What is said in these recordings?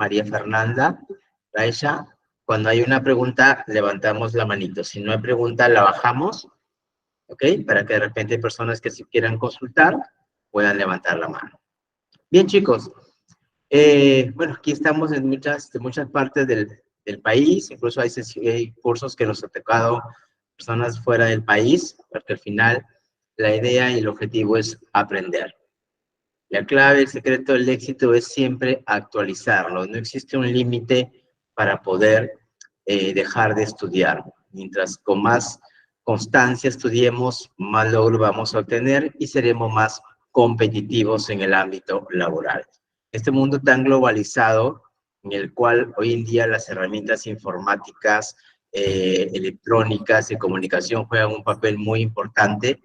María Fernanda, Raisha. Cuando hay una pregunta, levantamos la manito. Si no hay pregunta, la bajamos, ¿ok? Para que de repente personas que si quieran consultar puedan levantar la mano. Bien, chicos. Bueno, aquí estamos en muchas partes del país. Incluso hay cursos que nos han tocado personas fuera del país, porque al final la idea y el objetivo es aprender. La clave, el secreto del éxito es siempre actualizarlo. No existe un límite para poder dejar de estudiar. Mientras con más constancia estudiemos, más logro vamos a obtener y seremos más competitivos en el ámbito laboral. Este mundo tan globalizado, en el cual hoy en día las herramientas informáticas, electrónicas y comunicación juegan un papel muy importante,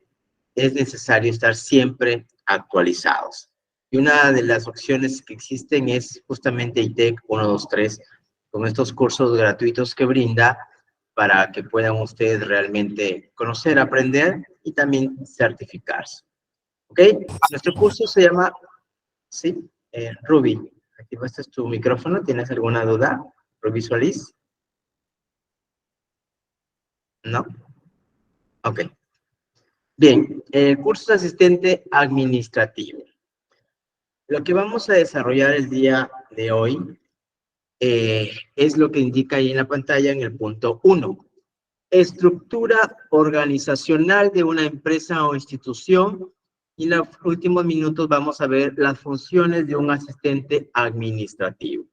es necesario estar siempre actualizados. Y una de las opciones que existen es justamente ITEC 123, con estos cursos gratuitos que brinda para que puedan ustedes realmente conocer, aprender y también certificarse. ¿Ok? Nuestro curso se llama, sí, Ruby. Activaste tu micrófono, ¿tienes alguna duda? Ruby Solís. ¿No? Ok. Bien, el curso de asistente administrativo. Lo que vamos a desarrollar el día de hoy es lo que indica ahí en la pantalla en el punto 1. Estructura organizacional de una empresa o institución. Y en los últimos minutos vamos a ver las funciones de un asistente administrativo.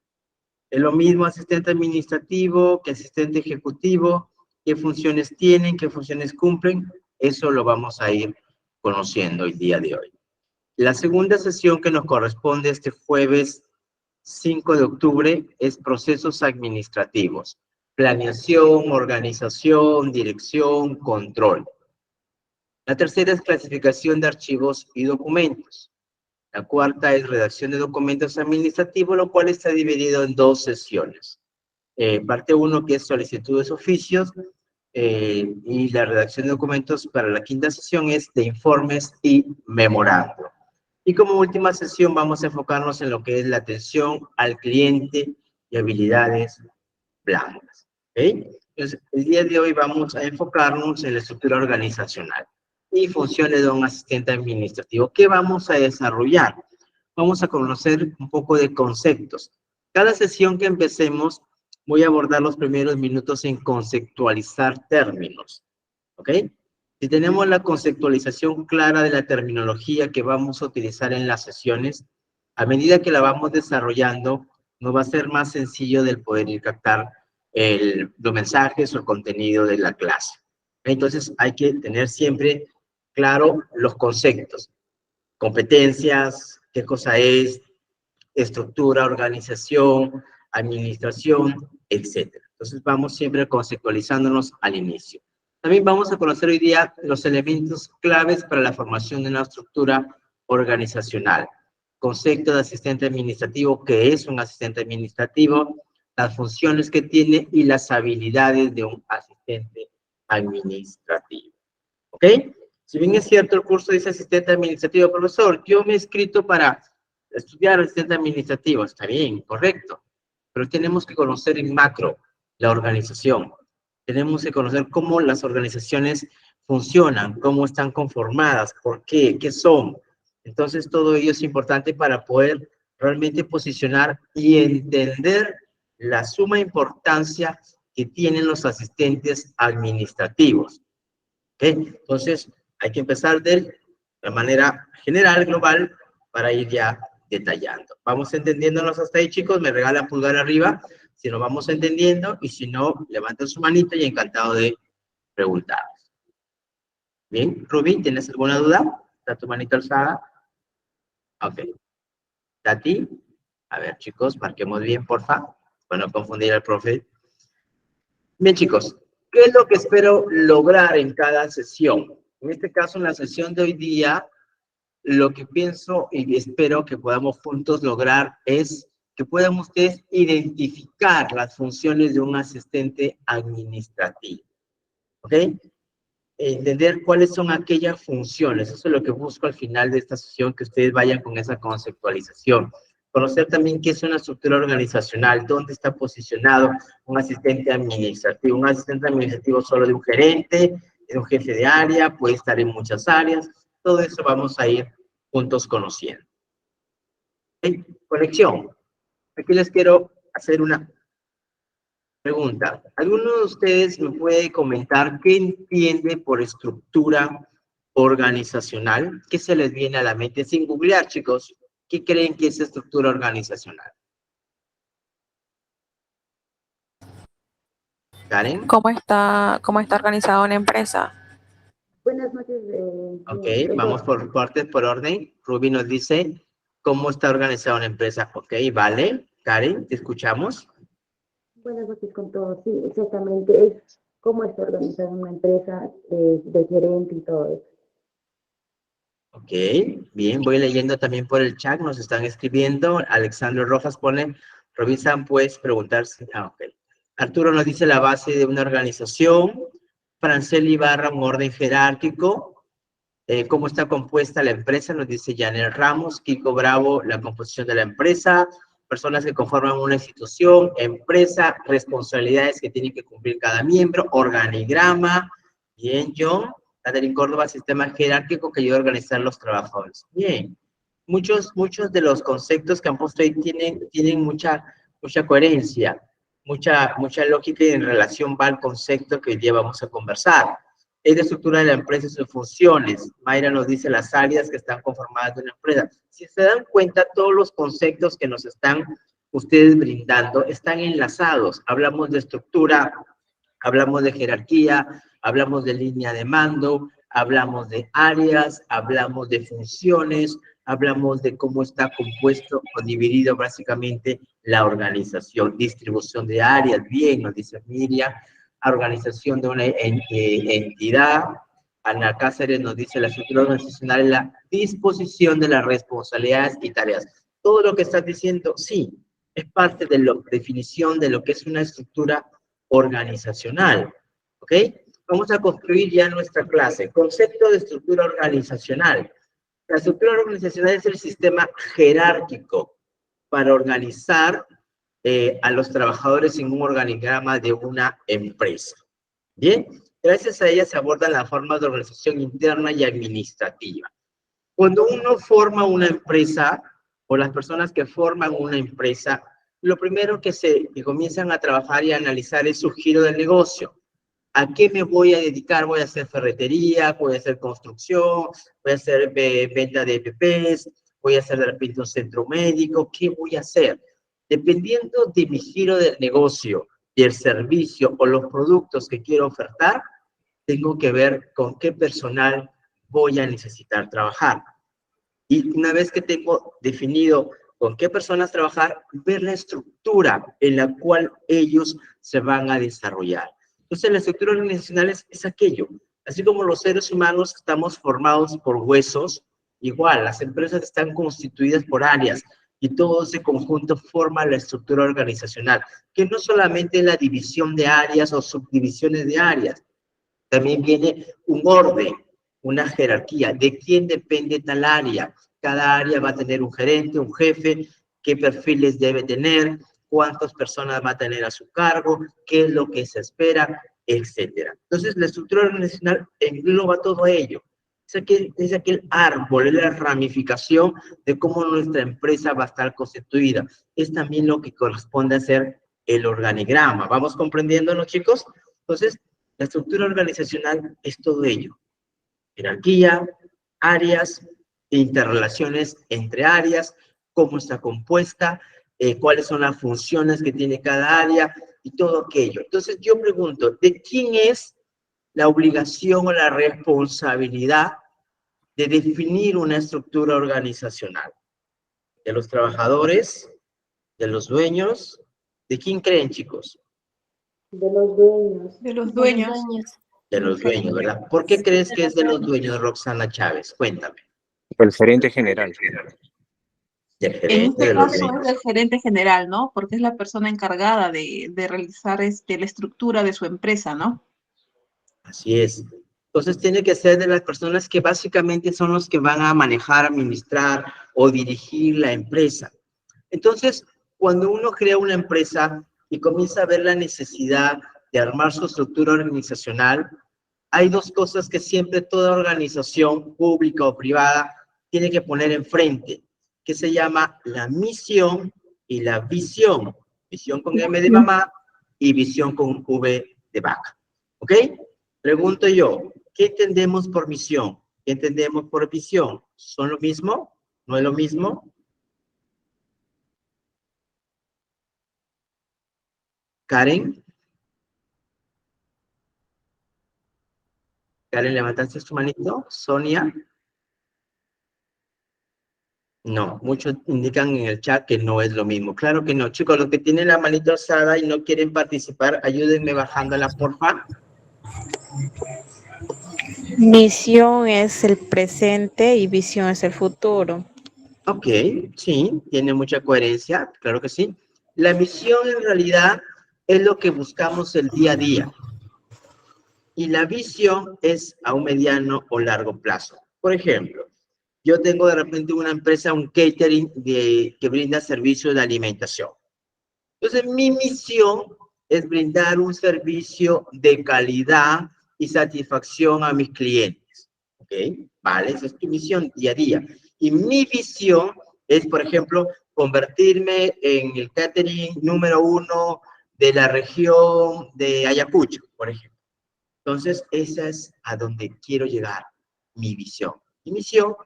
Es lo mismo asistente administrativo que asistente ejecutivo. ¿Qué funciones tienen? ¿Qué funciones cumplen? Eso lo vamos a ir conociendo el día de hoy. La segunda sesión que nos corresponde este jueves 5 de octubre es procesos administrativos, planeación, organización, dirección, control. La tercera es clasificación de archivos y documentos. La cuarta es redacción de documentos administrativos, lo cual está dividido en 2 sesiones. Parte 1, que es solicitudes oficios, y la redacción de documentos para la quinta sesión es de informes y memorando. Y como última sesión vamos a enfocarnos en lo que es la atención al cliente y habilidades blandas. ¿Okay? Entonces, el día de hoy vamos a enfocarnos en la estructura organizacional y funciones de un asistente administrativo. ¿Qué vamos a desarrollar? Vamos a conocer un poco de conceptos. Cada sesión que empecemos, voy a abordar los primeros minutos en conceptualizar términos. ¿Ok? Si tenemos la conceptualización clara de la terminología que vamos a utilizar en las sesiones, a medida que la vamos desarrollando, nos va a ser más sencillo del poder ir captar los mensajes o el contenido de la clase. Entonces, hay que tener siempre claro los conceptos, competencias, qué cosa es, estructura, organización, administración, etc. Entonces, vamos siempre conceptualizándonos al inicio. También vamos a conocer hoy día los elementos claves para la formación de una estructura organizacional. Concepto de asistente administrativo, ¿qué es un asistente administrativo? Las funciones que tiene y las habilidades de un asistente administrativo. ¿Ok? Si bien es cierto, el curso dice asistente administrativo, profesor, yo me he inscrito para estudiar asistente administrativo. Está bien, correcto. Pero tenemos que conocer en macro la organización. Tenemos que conocer cómo las organizaciones funcionan, cómo están conformadas, por qué, qué son. Entonces, todo ello es importante para poder realmente posicionar y entender la suma importancia que tienen los asistentes administrativos. ¿Okay? Entonces, hay que empezar de la manera general, global, para ir ya detallando. ¿Vamos entendiéndonos hasta ahí, chicos? Me regalan pulgar arriba si nos vamos entendiendo, y si no, levanten su manito y encantado de preguntar. Bien, Rubí, ¿tienes alguna duda? ¿Está tu manito alzada? Ok. Tati, a ver, chicos, marquemos bien, porfa, para no confundir al profe. Bien, chicos, ¿qué es lo que espero lograr en cada sesión? En este caso, en la sesión de hoy día, lo que pienso y espero que podamos juntos lograr es que puedan ustedes identificar las funciones de un asistente administrativo. ¿Ok? Entender cuáles son aquellas funciones. Eso es lo que busco al final de esta sesión, que ustedes vayan con esa conceptualización. Conocer también qué es una estructura organizacional, dónde está posicionado un asistente administrativo. Un asistente administrativo solo de un gerente, de un jefe de área, puede estar en muchas áreas. Todo eso vamos a ir juntos conociendo. ¿Okay? Conexión. Aquí les quiero hacer una pregunta. ¿Alguno de ustedes me puede comentar qué entiende por estructura organizacional? ¿Qué se les viene a la mente? Sin googlear, chicos. ¿Qué creen que es estructura organizacional? ¿Karen? ¿Cómo está organizada una empresa? Buenas noches. Ok, vamos por partes, por orden. Ruby nos dice cómo está organizada una empresa. Ok, vale. Karen, te escuchamos. Buenas noches con todos. Sí, exactamente. Es cómo está organizada una empresa de gerente y todo eso. Ok, bien, voy leyendo también por el chat, nos están escribiendo. Alexandro Rojas pone, revisan, puedes preguntarse. Ok. Arturo nos dice la base de una organización. Franceli Ibarra, un orden jerárquico. ¿Cómo está compuesta la empresa? Nos dice Janel Ramos. Kiko Bravo, la composición de la empresa. Personas que conforman una institución, empresa, responsabilidades que tiene que cumplir cada miembro, organigrama. Bien, John. Catherine Córdoba, sistema jerárquico que ayuda a organizar los trabajadores. Bien. Muchos de los conceptos que han puesto ahí tienen mucha coherencia, mucha lógica y en relación va al concepto que hoy día vamos a conversar. Es la estructura de la empresa y sus funciones. Mayra nos dice las áreas que están conformadas de una empresa. Si se dan cuenta, todos los conceptos que nos están ustedes brindando están enlazados. Hablamos de estructura, hablamos de jerarquía, hablamos de línea de mando, hablamos de áreas, hablamos de funciones, hablamos de cómo está compuesto o dividido básicamente la organización, distribución de áreas, bien, nos dice Miriam, organización de una entidad. Ana Cáceres nos dice la estructura organizacional es la disposición de las responsabilidades y tareas. Todo lo que estás diciendo, sí, es parte de la definición de lo que es una estructura organizacional, ¿ok? Vamos a construir ya nuestra clase. Concepto de estructura organizacional. La estructura organizacional es el sistema jerárquico para organizar a los trabajadores en un organigrama de una empresa. Bien, gracias a ella se abordan las formas de organización interna y administrativa. Cuando uno forma una empresa, o las personas que forman una empresa, lo primero que comienzan a trabajar y a analizar es su giro del negocio. ¿A qué me voy a dedicar? Voy a hacer ferretería, voy a hacer construcción, voy a hacer venta de EPPs, voy a hacer de repente un centro médico, ¿qué voy a hacer? Dependiendo de mi giro del negocio y el servicio o los productos que quiero ofertar, tengo que ver con qué personal voy a necesitar trabajar. Y una vez que tengo definido con qué personas trabajar, ver la estructura en la cual ellos se van a desarrollar. Entonces, la estructura organizacional es aquello. Así como los seres humanos estamos formados por huesos, igual, las empresas están constituidas por áreas y todo ese conjunto forma la estructura organizacional, que no solamente es la división de áreas o subdivisiones de áreas, también viene un orden, una jerarquía, de quién depende tal área. Cada área va a tener un gerente, un jefe, qué perfiles debe tener, cuántas personas va a tener a su cargo, qué es lo que se espera, etcétera. Entonces, la estructura organizacional engloba todo ello. Es aquel árbol, es la ramificación de cómo nuestra empresa va a estar constituida. Es también lo que corresponde a ser el organigrama. ¿Vamos comprendiéndolo, chicos? Entonces, la estructura organizacional es todo ello. Jerarquía, áreas, interrelaciones entre áreas, cómo está compuesta, cuáles son las funciones que tiene cada área y todo aquello. Entonces yo pregunto, ¿de quién es la obligación o la responsabilidad de definir una estructura organizacional? ¿De los trabajadores? ¿De los dueños? ¿De quién creen, chicos? De los dueños. De los dueños. De los dueños, ¿verdad? ¿Por qué crees que es de los dueños, Roxana Chávez? Cuéntame. El gerente general. Del En gerente este de los caso es dueños. del gerente general, ¿no? Porque es la persona encargada de realizar la estructura de su empresa, ¿no? Así es. Entonces tiene que ser de las personas que básicamente son los que van a manejar, administrar o dirigir la empresa. Entonces, cuando uno crea una empresa y comienza a ver la necesidad de armar su estructura organizacional, hay dos cosas que siempre toda organización pública o privada tiene que poner enfrente, que se llama la misión y la visión. Misión con M de mamá y visión con V de vaca. ¿Ok? Pregunto yo, ¿qué entendemos por misión? ¿Qué entendemos por visión? ¿Son lo mismo? ¿No es lo mismo? Karen. Karen, ¿levantaste tu manito? Sonia. No, muchos indican en el chat que no es lo mismo. Claro que no. Chicos, los que tienen la manito alzada y no quieren participar, ayúdenme bajándola, porfa. Misión es el presente y visión es el futuro. Ok, sí, tiene mucha coherencia, claro que sí. La misión en realidad es lo que buscamos el día a día. Y la visión es a un mediano o largo plazo. Por ejemplo, yo tengo de repente una empresa, un catering que brinda servicios de alimentación. Entonces, mi misión es brindar un servicio de calidad y satisfacción a mis clientes. ¿Ok? Vale, esa es tu misión día a día. Y mi visión es, por ejemplo, convertirme en el catering número 1 de la región de Ayacucho, por ejemplo. Entonces, esa es a donde quiero llegar, mi visión. Mi misión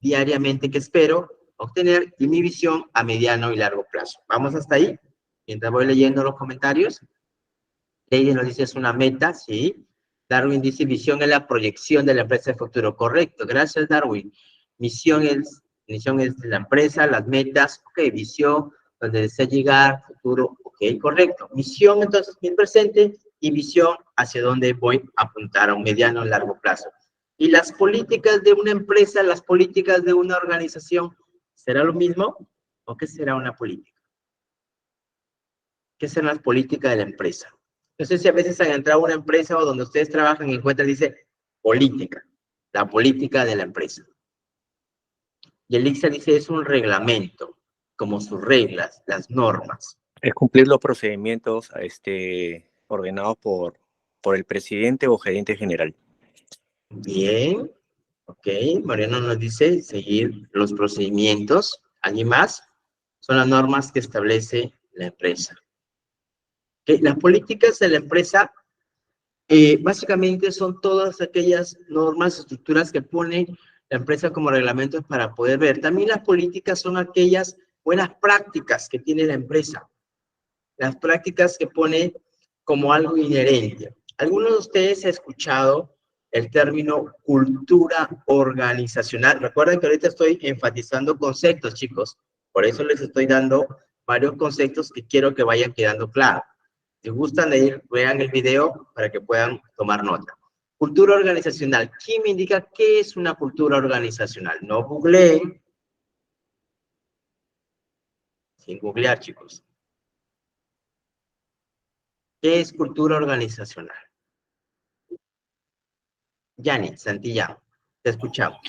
diariamente que espero obtener y mi visión a mediano y largo plazo. ¿Vamos hasta ahí? Mientras voy leyendo los comentarios. Lady nos dice es una meta, sí. Darwin dice visión es la proyección de la empresa de futuro. Correcto, gracias Darwin. Misión es de la empresa, las metas, ok, visión, donde desea llegar, futuro, ok, correcto. Misión entonces mi presente y visión hacia dónde voy a apuntar a un mediano o largo plazo. Y las políticas de una empresa, las políticas de una organización, ¿será lo mismo? ¿O qué será una política? ¿Qué serán las políticas de la empresa? No sé si a veces han entrado a una empresa o donde ustedes trabajan y encuentran, dice, política, la política de la empresa. Y el ICSA dice, es un reglamento, como sus reglas, las normas. Es cumplir los procedimientos ordenados por el presidente o gerente general. Bien, ok, Mariano nos dice, seguir los procedimientos. ¿Alguien más? Son las normas que establece la empresa. Las políticas de la empresa básicamente son todas aquellas normas, estructuras que pone la empresa como reglamentos para poder ver. También las políticas son aquellas buenas prácticas que tiene la empresa. Las prácticas que pone como algo inherente. ¿Alguno de ustedes ha escuchado el término cultura organizacional? Recuerden que ahorita estoy enfatizando conceptos, chicos. Por eso les estoy dando varios conceptos que quiero que vayan quedando claros. Si gustan de ir, vean el video para que puedan tomar nota. Cultura organizacional. ¿Quién me indica qué es una cultura organizacional? No googleen. Sin googlear, chicos. ¿Qué es cultura organizacional? Janet Santillán, te escuchamos.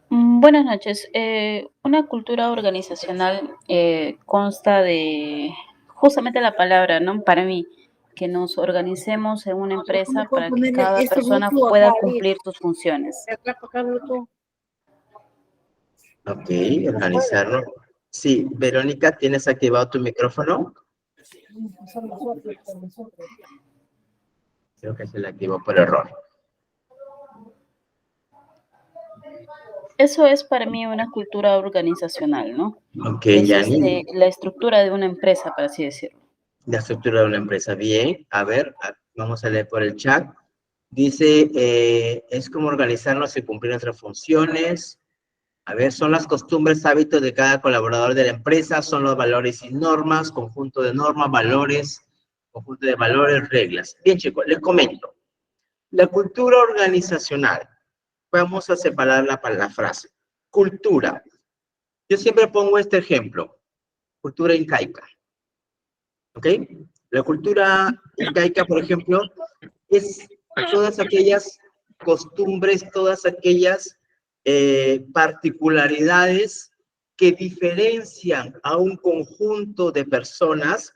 Buenas noches. Una cultura organizacional consta de justamente la palabra, ¿no? Para mí, que nos organicemos en una empresa para que cada persona pueda cumplir sus funciones. Ok, organizarlo. Sí, Verónica, ¿tienes activado tu micrófono? Creo que se le activó por error. Eso es para mí una cultura organizacional, ¿no? Ok, Es Yani. la estructura de una empresa, por así decirlo. La estructura de una empresa. Bien, a ver, vamos a leer por el chat. Dice, es como organizarnos y cumplir nuestras funciones. A ver, son las costumbres, hábitos de cada colaborador de la empresa, son los valores y normas, conjunto de normas, valores, conjunto de valores, reglas. Bien, chicos, les comento. La cultura organizacional. Vamos a separar la frase. Cultura. Yo siempre pongo este ejemplo. Cultura incaica. ¿Ok? La cultura incaica, por ejemplo, es todas aquellas costumbres, todas aquellas particularidades que diferencian a un conjunto de personas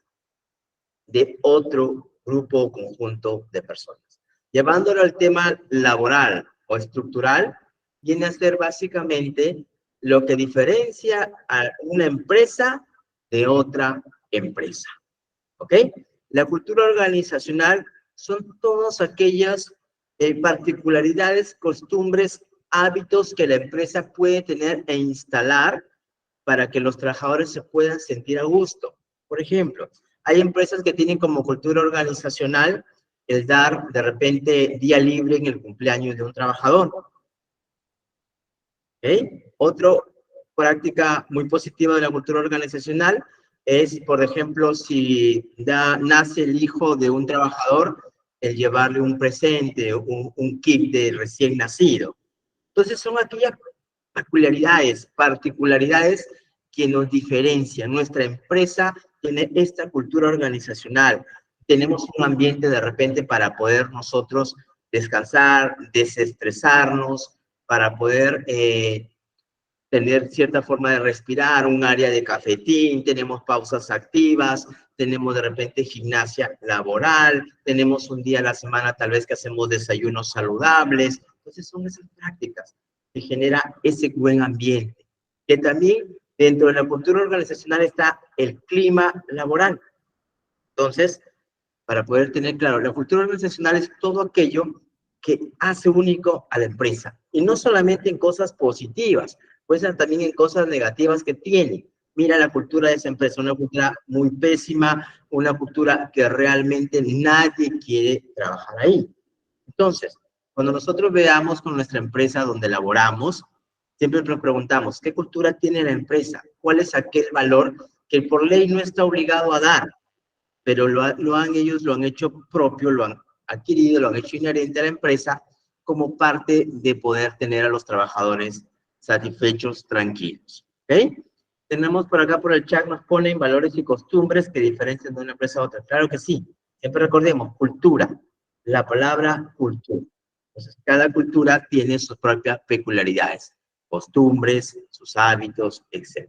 de otro grupo o conjunto de personas. Llevándolo al tema laboral o estructural, viene a ser básicamente lo que diferencia a una empresa de otra empresa. ¿Ok? La cultura organizacional son todas aquellas particularidades, costumbres, hábitos que la empresa puede tener e instalar para que los trabajadores se puedan sentir a gusto. Por ejemplo, hay empresas que tienen como cultura organizacional el dar de repente día libre en el cumpleaños de un trabajador. ¿Okay? Otra práctica muy positiva de la cultura organizacional es, por ejemplo, si nace el hijo de un trabajador, el llevarle un presente, un kit de recién nacido. Entonces son aquellas particularidades que nos diferencian. Nuestra empresa tiene esta cultura organizacional. Tenemos un ambiente de repente para poder nosotros descansar, desestresarnos, para poder tener cierta forma de respirar, un área de cafetín, tenemos pausas activas, tenemos de repente gimnasia laboral, tenemos un día a la semana tal vez que hacemos desayunos saludables. Entonces son esas prácticas que genera ese buen ambiente. Que también dentro de la cultura organizacional está el clima laboral. Entonces, para poder tener claro, la cultura organizacional es todo aquello que hace único a la empresa. Y no solamente en cosas positivas, puede ser también en cosas negativas que tiene. Mira la cultura de esa empresa, una cultura muy pésima, una cultura que realmente nadie quiere trabajar ahí. Entonces, cuando nosotros veamos con nuestra empresa donde laboramos, siempre nos preguntamos, ¿qué cultura tiene la empresa? ¿Cuál es aquel valor que por ley no está obligado a dar? Pero ellos lo han hecho propio, lo han adquirido, lo han hecho inherente a la empresa como parte de poder tener a los trabajadores satisfechos, tranquilos. ¿Ok? Tenemos por acá, por el chat, nos ponen valores y costumbres que diferencian de una empresa a otra. Claro que sí. Siempre recordemos, cultura. La palabra cultura. Entonces, cada cultura tiene sus propias peculiaridades, costumbres, sus hábitos, etc.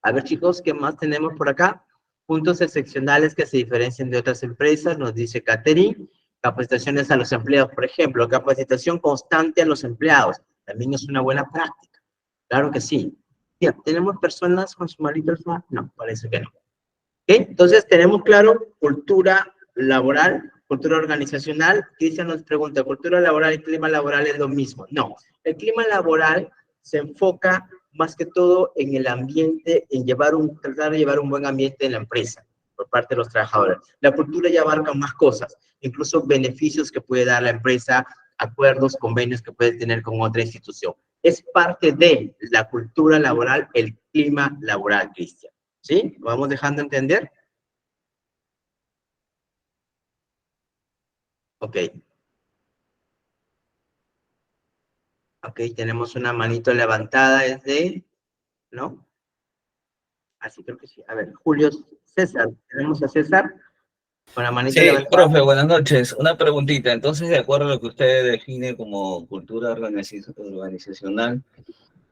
A ver, chicos, ¿qué más tenemos por acá? Puntos excepcionales que se diferencian de otras empresas, nos dice Catherine. Capacitaciones a los empleados, por ejemplo, capacitación constante a los empleados. También es una buena práctica. Claro que sí. Bien, ¿tenemos personas con su manito alfa? No, parece que no. ¿Okay? Entonces, tenemos claro cultura laboral, cultura organizacional. Cristian nos pregunta, ¿cultura laboral y clima laboral es lo mismo? No, el clima laboral se enfoca más que todo en el ambiente, en tratar de llevar un buen ambiente en la empresa por parte de los trabajadores. La cultura ya abarca más cosas, incluso beneficios que puede dar la empresa, acuerdos, convenios que puede tener con otra institución. Es parte de la cultura laboral, el clima laboral, Cristian. ¿Sí? ¿Lo vamos dejando entender? Ok. Ok, tenemos una manito levantada desde, ¿no? Así creo que sí. A ver, Julio César. Tenemos a César con la manito Sí, levantada. profe, buenas noches. Una preguntita. Entonces, de acuerdo a lo que usted define como cultura organizacional,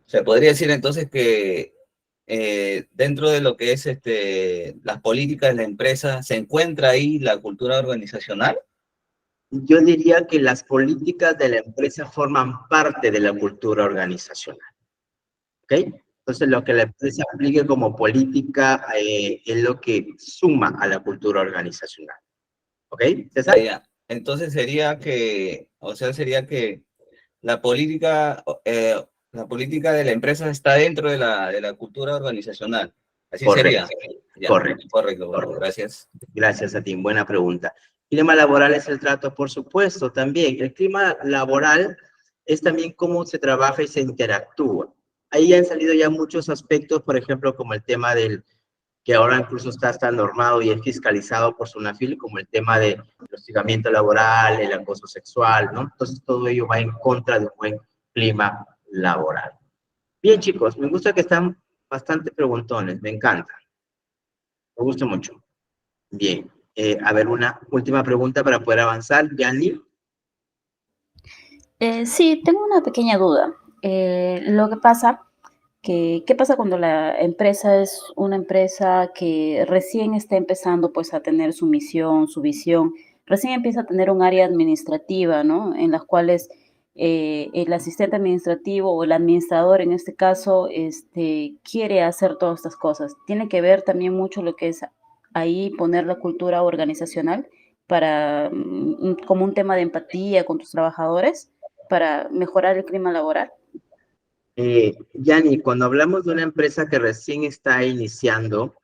¿se podría decir entonces que dentro de lo que es las políticas de la empresa, se encuentra ahí la cultura organizacional? Yo diría que las políticas de la empresa forman parte de la cultura organizacional. ¿Ok? Entonces, lo que la empresa aplique como política es lo que suma a la cultura organizacional. ¿Ok? César. Ya. Entonces sería que la política de la empresa está dentro de la cultura organizacional. Así Correcto. sería. Ya, Correcto. correcto, Correcto. gracias. Gracias a ti, buena pregunta. Clima laboral es el trato, por supuesto, también. El clima laboral es también cómo se trabaja y se interactúa. Ahí han salido ya muchos aspectos, por ejemplo, como el tema del, que ahora incluso está normado y es fiscalizado por SUNAFIL, como el tema del hostigamiento laboral, el acoso sexual, ¿no? Entonces todo ello va en contra de un buen clima laboral. Bien, chicos, me gusta que están bastante preguntones, me encanta. Me gusta mucho. Bien, a ver, una última pregunta para poder avanzar. Yanni. Sí, tengo una pequeña duda. Lo que pasa ¿Qué pasa cuando la empresa es una empresa que recién está empezando pues a tener su misión, su visión, recién empieza a tener un área administrativa, ¿no? En las cuales el asistente administrativo o el administrador en este caso quiere hacer todas estas cosas. Tiene que ver también mucho lo que es ahí poner la cultura organizacional para como un tema de empatía con tus trabajadores para mejorar el clima laboral. Yani, cuando hablamos de una empresa que recién está iniciando,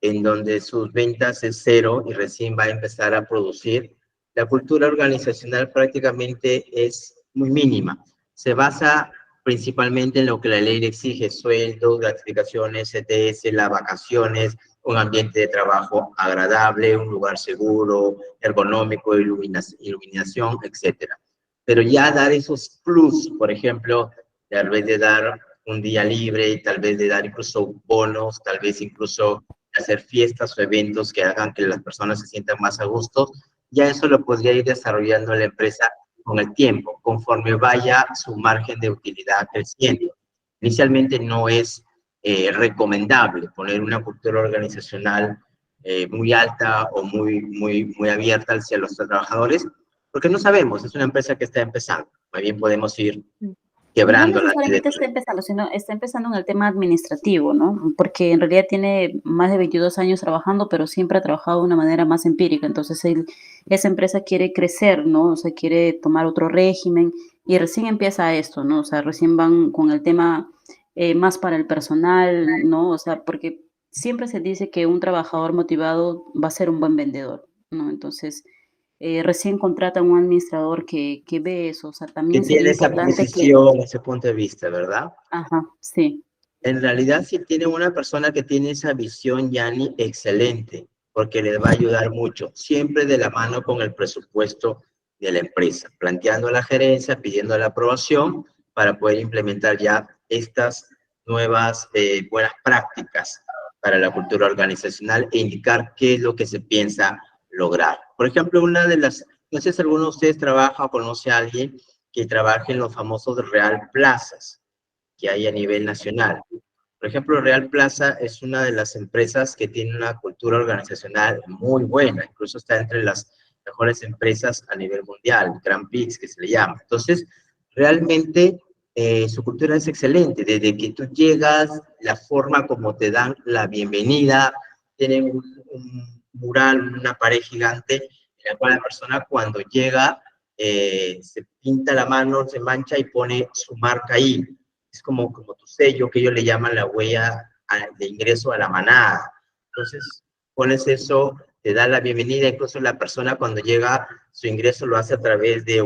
en donde sus ventas es cero y recién va a empezar a producir, la cultura organizacional prácticamente es muy mínima. Se basa principalmente en lo que la ley le exige: sueldos, gratificaciones, CTS, las vacaciones, un ambiente de trabajo agradable, un lugar seguro, ergonómico, iluminación, etc. Pero ya dar esos plus, por ejemplo, tal vez de dar un día libre, tal vez de dar incluso bonos, tal vez incluso hacer fiestas o eventos que hagan que las personas se sientan más a gusto, ya eso lo podría ir desarrollando la empresa con el tiempo, conforme vaya su margen de utilidad creciendo. Inicialmente no es recomendable poner una cultura organizacional muy alta o muy abierta hacia los trabajadores, porque no sabemos, es una empresa que está empezando, más bien podemos ir No quebrándola. necesariamente está empezando, sino está empezando en el tema administrativo, ¿no? Porque en realidad tiene más de 22 años trabajando, pero siempre ha trabajado de una manera más empírica. Entonces, esa empresa quiere crecer, ¿no? O sea, quiere tomar otro régimen y recién empieza esto, ¿no? O sea, recién van con el tema más para el personal, ¿no? O sea, porque siempre se dice que un trabajador motivado va a ser un buen vendedor, ¿no? Entonces, recién contratan un administrador que ve eso, o sea, Que también sería tiene esa importante que, posición, ese punto de vista, ¿verdad? ajá, sí. En realidad, si tiene una persona que tiene esa visión, Yani, excelente, porque les va a ayudar mucho, siempre de la mano con el presupuesto de la empresa, planteando a la gerencia, pidiendo la aprobación para poder implementar ya estas nuevas buenas prácticas para la cultura organizacional e indicar qué es lo que se piensa lograr. Por ejemplo, una de las, no sé si alguno de ustedes trabaja o conoce a alguien que trabaje en los famosos Real Plazas que hay a nivel nacional. Por ejemplo, Real Plaza es una de las empresas que tiene una cultura organizacional muy buena, incluso está entre las mejores empresas a nivel mundial, Grand Prix que se le llama. Entonces, realmente su cultura es excelente, desde que tú llegas, la forma como te dan la bienvenida, tienen un mural, una pared gigante, en la cual la persona cuando llega se pinta la mano, se mancha y pone su marca ahí. Es como tu sello, que ellos le llaman la huella de ingreso a la manada. Entonces, pones eso, te da la bienvenida, incluso la persona cuando llega, su ingreso lo hace a través de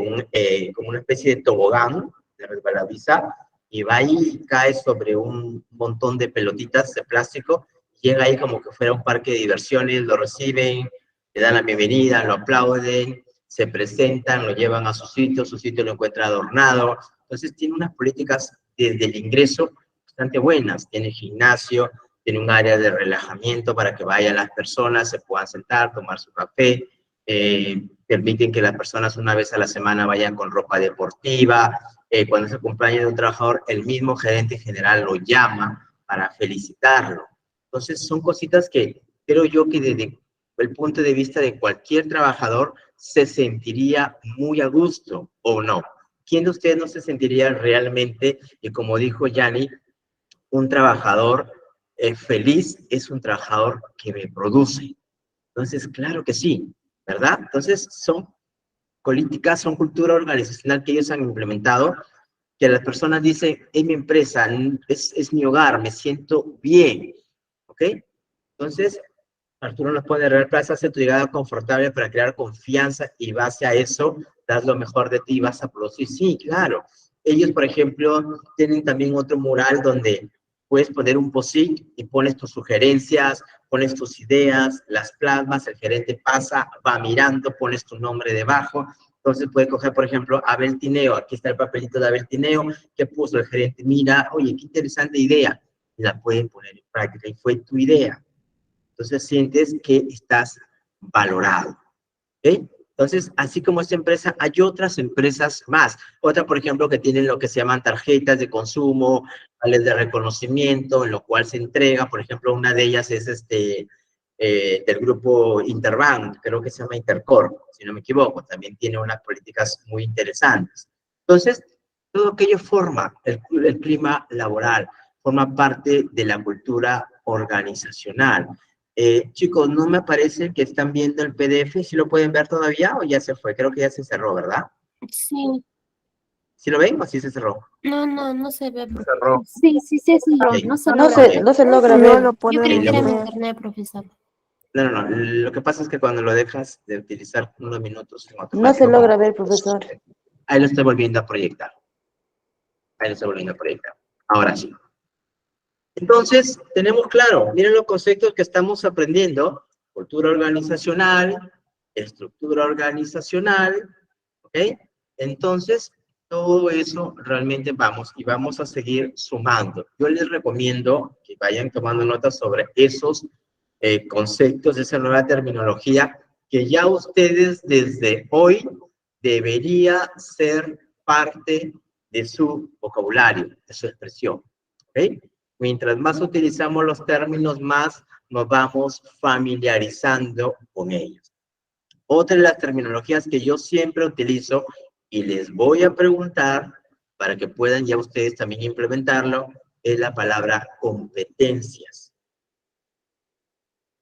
como una especie de tobogán, de resbaladiza, y va ahí y cae sobre un montón de pelotitas de plástico, llega ahí como que fuera un parque de diversiones, lo reciben, le dan la bienvenida, lo aplauden, se presentan, lo llevan a su sitio lo encuentra adornado. Entonces tiene unas políticas desde el ingreso bastante buenas, tiene gimnasio, tiene un área de relajamiento para que vayan las personas, se puedan sentar, tomar su café, permiten que las personas una vez a la semana vayan con ropa deportiva, cuando es el cumpleaños de un trabajador, el mismo gerente general lo llama para felicitarlo. Entonces son cositas que creo yo que desde el punto de vista de cualquier trabajador se sentiría muy a gusto, ¿o no? ¿Quién de ustedes no se sentiría realmente, y como dijo Yani, un trabajador feliz es un trabajador que me produce? Entonces, claro que sí, ¿verdad? Entonces, son políticas, son cultura organizacional que ellos han implementado, que las personas dicen, es mi empresa, es mi hogar, me siento bien, ¿ok? Entonces, Arturo nos pone Real Plaza, hace tu llegada confortable para crear confianza y base a eso, das lo mejor de ti y vas a producir. Sí, claro. Ellos, por ejemplo, tienen también otro mural donde puedes poner un post-it y pones tus sugerencias, pones tus ideas, las plasmas, el gerente pasa, va mirando, pones tu nombre debajo. Entonces puede coger, por ejemplo, Abel Tineo, aquí está el papelito de Abel Tineo, que puso el gerente, mira, oye, qué interesante idea, y la pueden poner en práctica, y fue tu idea. Entonces sientes que estás valorado, ¿ok? Entonces, así como esta empresa, hay otras empresas más. Otra, por ejemplo, que tienen lo que se llaman tarjetas de consumo, vales de reconocimiento, en lo cual se entrega, por ejemplo, una de ellas es del grupo Interbank, creo que se llama Intercorp, si no me equivoco, también tiene unas políticas muy interesantes. Entonces, todo aquello forma el clima laboral, forma parte de la cultura organizacional. Chicos, no me parece que están viendo el PDF. ¿Sí lo pueden ver todavía o ya se fue? Creo que ya se cerró, ¿verdad? Sí, ¿Sí lo ven o sí se cerró? no se ve. Se cerró. Sí, cerró, Ok. no se Ok. logra. No se logra No ver. lo Yo creí podemos que era mi lo- ver. internet, profesor. No. Lo que pasa es que cuando lo dejas de utilizar unos minutos en No se automático, logra ver, profesor. ahí lo estoy volviendo a proyectar. Ahí lo estoy volviendo a proyectar. Ahora sí. Entonces, tenemos claro, miren los conceptos que estamos aprendiendo: cultura organizacional, estructura organizacional, ¿ok? Entonces, todo eso realmente vamos a seguir sumando. Yo les recomiendo que vayan tomando notas sobre esos conceptos, esa nueva terminología, que ya ustedes desde hoy debería ser parte de su vocabulario, de su expresión, ¿ok? Mientras más utilizamos los términos, más nos vamos familiarizando con ellos. Otra de las terminologías que yo siempre utilizo y les voy a preguntar para que puedan ya ustedes también implementarlo, es la palabra competencias.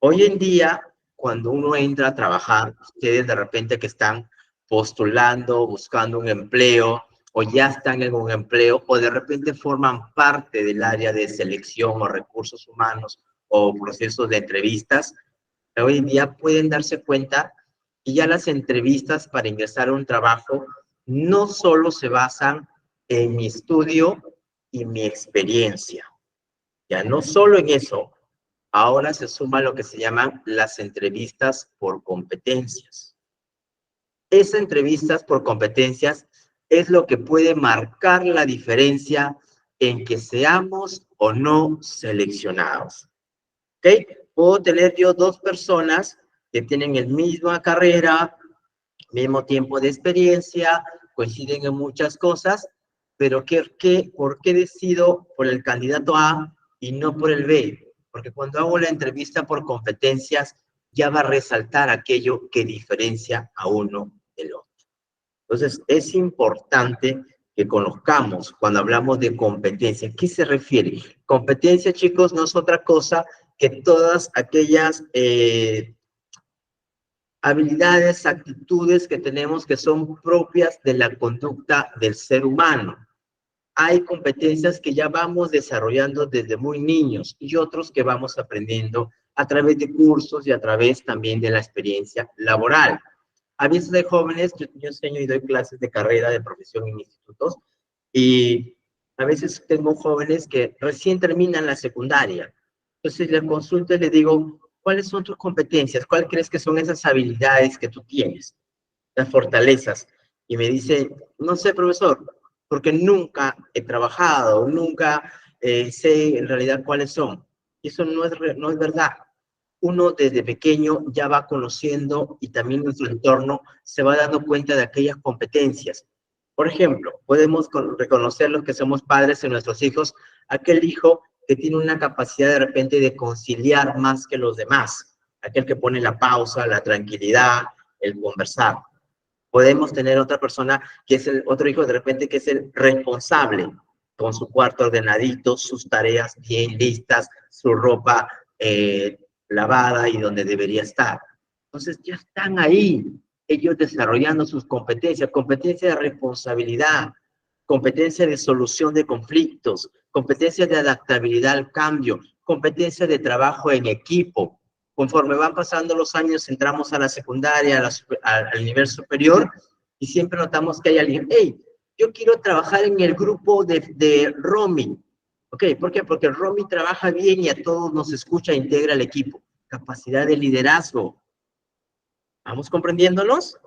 Hoy en día, cuando uno entra a trabajar, ustedes de repente que están postulando, buscando un empleo, o ya están en un empleo, o de repente forman parte del área de selección o recursos humanos o procesos de entrevistas, hoy en día pueden darse cuenta que ya las entrevistas para ingresar a un trabajo no solo se basan en mi estudio y mi experiencia, ya no solo en eso, ahora se suma lo que se llaman las entrevistas por competencias. Esas entrevistas por competencias es lo que puede marcar la diferencia en que seamos o no seleccionados. ¿Ok? Puedo tener yo dos personas que tienen la misma carrera, mismo tiempo de experiencia, coinciden en muchas cosas, pero ¿por qué decido por el candidato A y no por el B? Porque cuando hago la entrevista por competencias, ya va a resaltar aquello que diferencia a uno del otro. Entonces, es importante que conozcamos cuando hablamos de competencia. ¿A qué se refiere? Competencia, chicos, no es otra cosa que todas aquellas habilidades, actitudes que tenemos que son propias de la conducta del ser humano. Hay competencias que ya vamos desarrollando desde muy niños y otros que vamos aprendiendo a través de cursos y a través también de la experiencia laboral. A veces de jóvenes, yo enseño y doy clases de carrera, de profesión en institutos, y a veces tengo jóvenes que recién terminan la secundaria. Entonces les consulto y les digo, ¿cuáles son tus competencias? ¿Cuáles crees que son esas habilidades que tú tienes? Las fortalezas. Y me dice, no sé, profesor, porque nunca he trabajado, nunca sé en realidad cuáles son. Y eso no es verdad. Uno desde pequeño ya va conociendo y también en su entorno se va dando cuenta de aquellas competencias. Por ejemplo, podemos reconocer los que somos padres en nuestros hijos, aquel hijo que tiene una capacidad de repente de conciliar más que los demás, aquel que pone la pausa, la tranquilidad, el conversar. Podemos tener otra persona que es el otro hijo de repente que es el responsable, con su cuarto ordenadito, sus tareas bien listas, su ropa lavada y donde debería estar. Entonces ya están ahí ellos desarrollando sus competencias, competencia de responsabilidad, competencia de solución de conflictos, competencia de adaptabilidad al cambio, competencia de trabajo en equipo. Conforme van pasando los años, entramos a la secundaria, al nivel superior, y siempre notamos que hay alguien, hey, yo quiero trabajar en el grupo de Romy. ¿Ok? ¿Por qué? Porque Romy trabaja bien y a todos nos escucha e integra el equipo. Capacidad de liderazgo. ¿Vamos comprendiéndonos?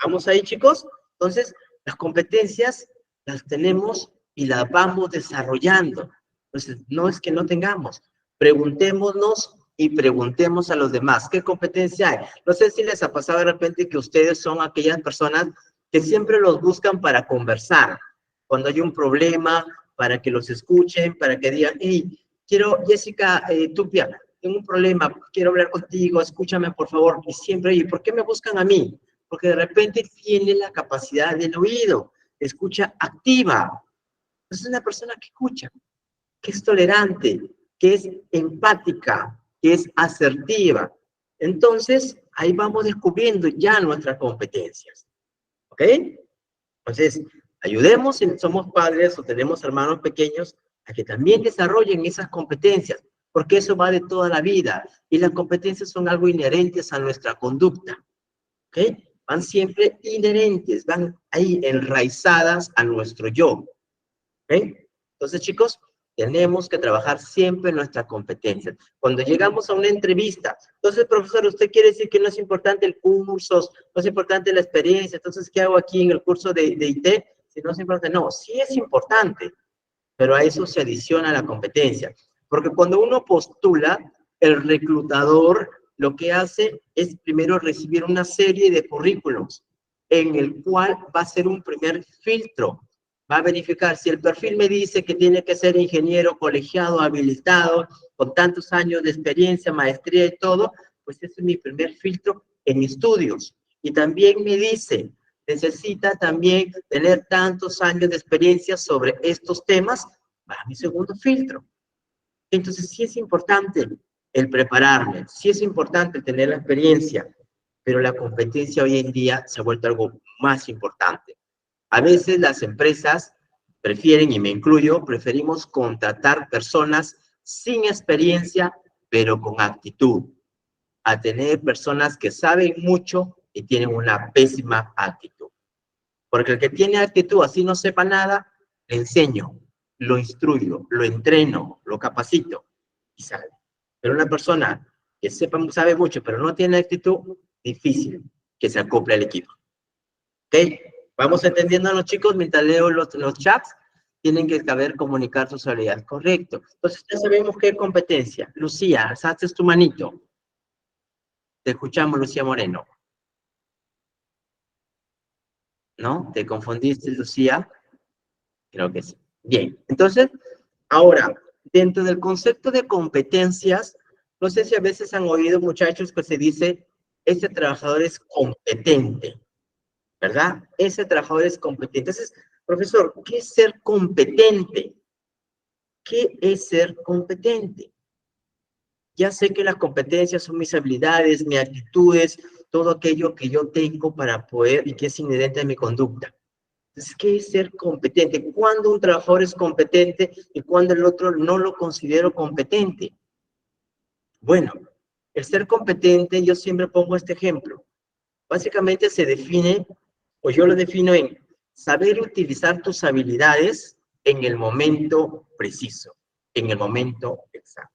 ¿Vamos ahí, chicos? Entonces, las competencias las tenemos y las vamos desarrollando. Entonces, no es que no tengamos. Preguntémonos y preguntemos a los demás, ¿qué competencia hay? No sé si les ha pasado de repente que ustedes son aquellas personas que siempre los buscan para conversar, cuando hay un problema, para que los escuchen, para que digan, hey, Jessica Tupia, tengo un problema, quiero hablar contigo, escúchame por favor, y siempre, ¿y por qué me buscan a mí? Porque de repente tiene la capacidad del oído, escucha activa. Es una persona que escucha, que es tolerante, que es empática, que es asertiva. Entonces, ahí vamos descubriendo ya nuestras competencias. ¿Ok? Entonces, ayudemos si somos padres o tenemos hermanos pequeños a que también desarrollen esas competencias, porque eso va de toda la vida y las competencias son algo inherentes a nuestra conducta. ¿Ok? Van siempre inherentes, van ahí enraizadas a nuestro yo. ¿Ok? Entonces, chicos, tenemos que trabajar siempre en nuestras competencias. Cuando llegamos a una entrevista, entonces, profesor, ¿usted quiere decir que no es importante el curso, no es importante la experiencia? Entonces, ¿qué hago aquí en el curso de IT? Si no es importante, no, sí es importante, pero a eso se adiciona la competencia. Porque cuando uno postula, el reclutador lo que hace es primero recibir una serie de currículums en el cual va a hacer un primer filtro. Va a verificar si el perfil me dice que tiene que ser ingeniero colegiado, habilitado, con tantos años de experiencia, maestría y todo, pues ese es mi primer filtro en estudios. Y también me dice, necesita también tener tantos años de experiencia sobre estos temas, va a mi segundo filtro. Entonces sí es importante el prepararme, sí es importante tener la experiencia, pero la competencia hoy en día se ha vuelto algo más importante. A veces las empresas prefieren, y me incluyo, preferimos contratar personas sin experiencia, pero con actitud, a tener personas que saben mucho y tienen una pésima actitud. Porque el que tiene actitud, así no sepa nada, le enseño, lo instruyo, lo entreno, lo capacito y sale. Pero una persona que sabe mucho, pero no tiene actitud, difícil que se acople al equipo. ¿Ok? Vamos entendiendo a los chicos mientras leo los chats. Tienen que saber comunicar sus habilidades. Correcto. Entonces ya sabemos qué competencia. Lucía, alzaste tu manito. Te escuchamos, Lucía Moreno. ¿No? ¿Te confundiste, Lucía? Creo que sí. Bien. Entonces, ahora, dentro del concepto de competencias, no sé si a veces han oído, muchachos, que se dice, este trabajador es competente. ¿Verdad? Ese trabajador es competente. Entonces, profesor, ¿qué es ser competente? ¿Qué es ser competente? Ya sé que las competencias son mis habilidades, mis actitudes, todo aquello que yo tengo para poder y que es inherente a mi conducta. Entonces, ¿qué es ser competente? ¿Cuándo un trabajador es competente y cuándo el otro no lo considero competente? Bueno, el ser competente, yo siempre pongo este ejemplo. Básicamente se define, o yo lo defino en saber utilizar tus habilidades en el momento preciso, en el momento exacto.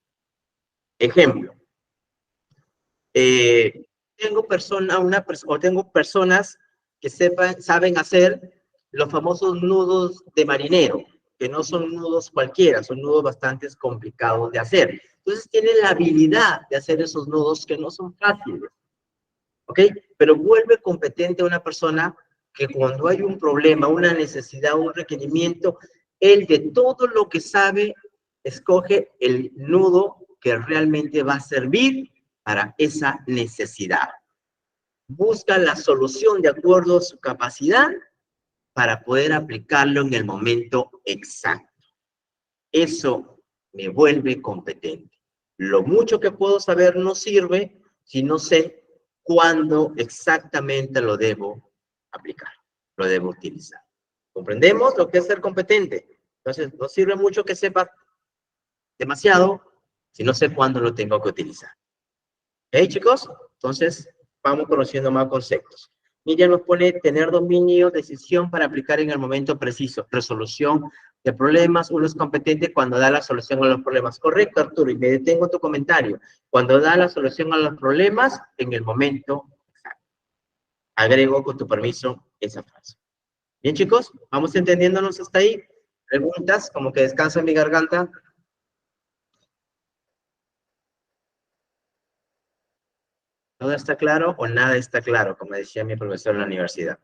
Ejemplo, tengo personas que saben hacer los famosos nudos de marinero, que no son nudos cualquiera, son nudos bastante complicados de hacer. Entonces tienen la habilidad de hacer esos nudos que no son fáciles. ¿Ok? Pero vuelve competente a una persona que cuando hay un problema, una necesidad, un requerimiento, él de todo lo que sabe, escoge el nudo que realmente va a servir para esa necesidad. Busca la solución de acuerdo a su capacidad para poder aplicarlo en el momento exacto. Eso me vuelve competente. Lo mucho que puedo saber no sirve si no sé cuándo exactamente lo debo aplicar, lo debo utilizar. ¿Comprendemos lo que es ser competente? Entonces, no sirve mucho que sepa demasiado si no sé cuándo lo tengo que utilizar. ¿Ok, chicos? Entonces, vamos conociendo más conceptos. Miriam nos pone tener dominio, decisión para aplicar en el momento preciso, resolución de problemas. Uno es competente cuando da la solución a los problemas. Correcto, Arturo, y me detengo en tu comentario. Cuando da la solución a los problemas en el momento exacto. Agrego con tu permiso esa frase. Bien, chicos, ¿vamos entendiéndonos hasta ahí? ¿Preguntas? Como que descansa en mi garganta. ¿Todo está claro o nada está claro? Como decía mi profesor en la universidad.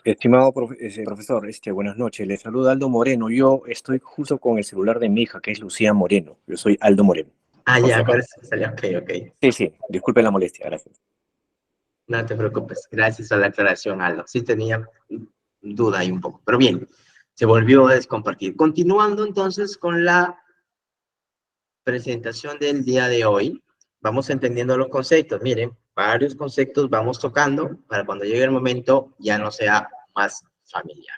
Estimado profesor, buenas noches. Le saluda Aldo Moreno. Yo estoy justo con el celular de mi hija, que es Lucía Moreno. Yo soy Aldo Moreno. Ah, Por ya, si ahora acaso. salió. Ok, ok. Sí, disculpe la molestia, gracias. No te preocupes. Gracias a la aclaración, Aldo. Sí tenía duda ahí un poco. Pero bien, se volvió a descompartir. Continuando entonces con la presentación del día de hoy, vamos entendiendo los conceptos. Miren, varios conceptos vamos tocando para cuando llegue el momento ya no sea más familiar.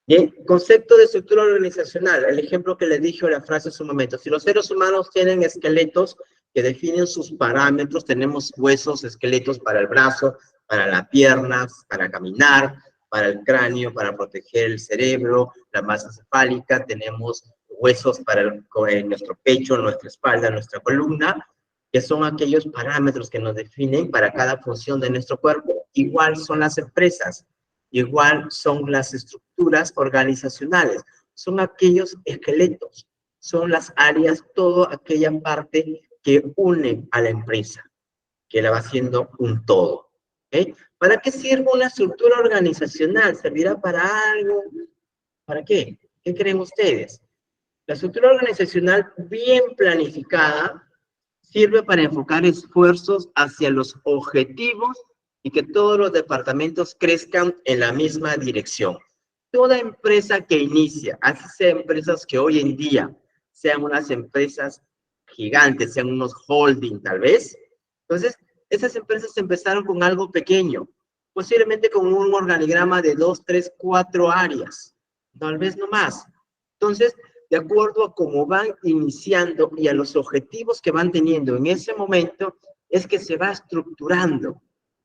Bien, concepto de estructura organizacional. El ejemplo que les dije o la frase hace un momento. Si los seres humanos tienen esqueletos que definen sus parámetros, tenemos huesos, esqueletos para el brazo, para las piernas, para caminar, para el cráneo, para proteger el cerebro, la masa cefálica, tenemos huesos para nuestro pecho, nuestra espalda, nuestra columna, que son aquellos parámetros que nos definen para cada función de nuestro cuerpo. Igual son las empresas. Igual son las estructuras organizacionales, son aquellos esqueletos, son las áreas, toda aquella parte que une a la empresa, que la va haciendo un todo. ¿Okay? ¿Para qué sirve una estructura organizacional? ¿Servirá para algo? ¿Para qué? ¿Qué creen ustedes? La estructura organizacional bien planificada sirve para enfocar esfuerzos hacia los objetivos y que todos los departamentos crezcan en la misma dirección. Toda empresa que inicia, así sea empresas que hoy en día sean unas empresas gigantes, sean unos holding tal vez, entonces esas empresas empezaron con algo pequeño, posiblemente con un organigrama de 2, 3, 4 áreas, tal vez no más. Entonces, de acuerdo a cómo van iniciando y a los objetivos que van teniendo en ese momento, es que se va estructurando.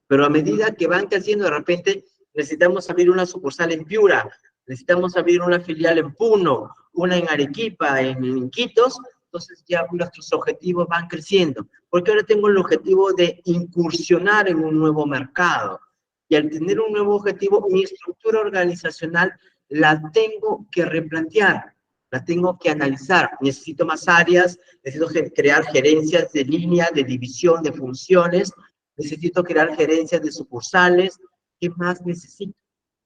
Pero a medida que van creciendo, de repente necesitamos abrir una sucursal en Piura, necesitamos abrir una filial en Puno, una en Arequipa, en Iquitos, entonces ya nuestros objetivos van creciendo. Porque ahora tengo el objetivo de incursionar en un nuevo mercado. Y al tener un nuevo objetivo, mi estructura organizacional la tengo que replantear. La tengo que analizar. Necesito más áreas, necesito crear gerencias de línea, de división, de funciones, necesito crear gerencias de sucursales. ¿Qué más necesito?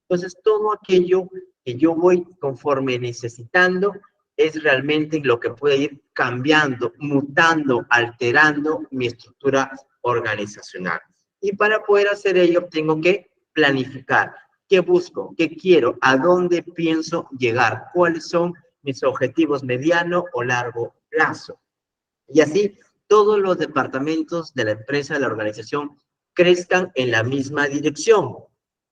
Entonces, todo aquello que yo voy conforme necesitando es realmente lo que puede ir cambiando, mutando, alterando mi estructura organizacional. Y para poder hacer ello, tengo que planificar. ¿Qué busco? ¿Qué quiero? ¿A dónde pienso llegar? ¿Cuáles son mis objetivos mediano o largo plazo? Y así todos los departamentos de la empresa, de la organización, crezcan en la misma dirección.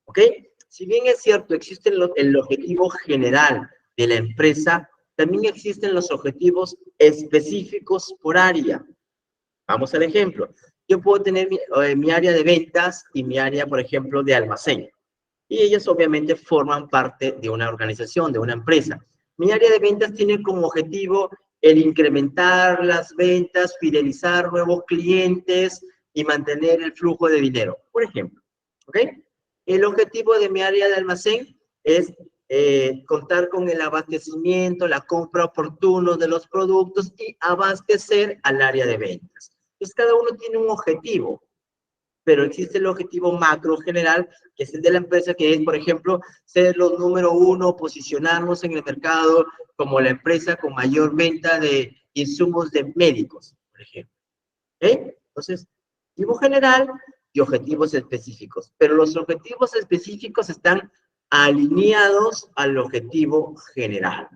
¿Ok? Si bien es cierto, existe el objetivo general de la empresa, también existen los objetivos específicos por área. Vamos al ejemplo. Yo puedo tener mi área de ventas y mi área, por ejemplo, de almacén. Y ellas obviamente forman parte de una organización, de una empresa. Mi área de ventas tiene como objetivo el incrementar las ventas, fidelizar nuevos clientes y mantener el flujo de dinero, por ejemplo. ¿Ok? El objetivo de mi área de almacén es contar con el abastecimiento, la compra oportuna de los productos y abastecer al área de ventas. Entonces, cada uno tiene un objetivo, pero existe el objetivo macro general, que es el de la empresa, que es, por ejemplo, ser los número uno, posicionarnos en el mercado como la empresa con mayor venta de insumos de médicos, por ejemplo. ¿Okay? Entonces, objetivo general y objetivos específicos, pero los objetivos específicos están alineados al objetivo general.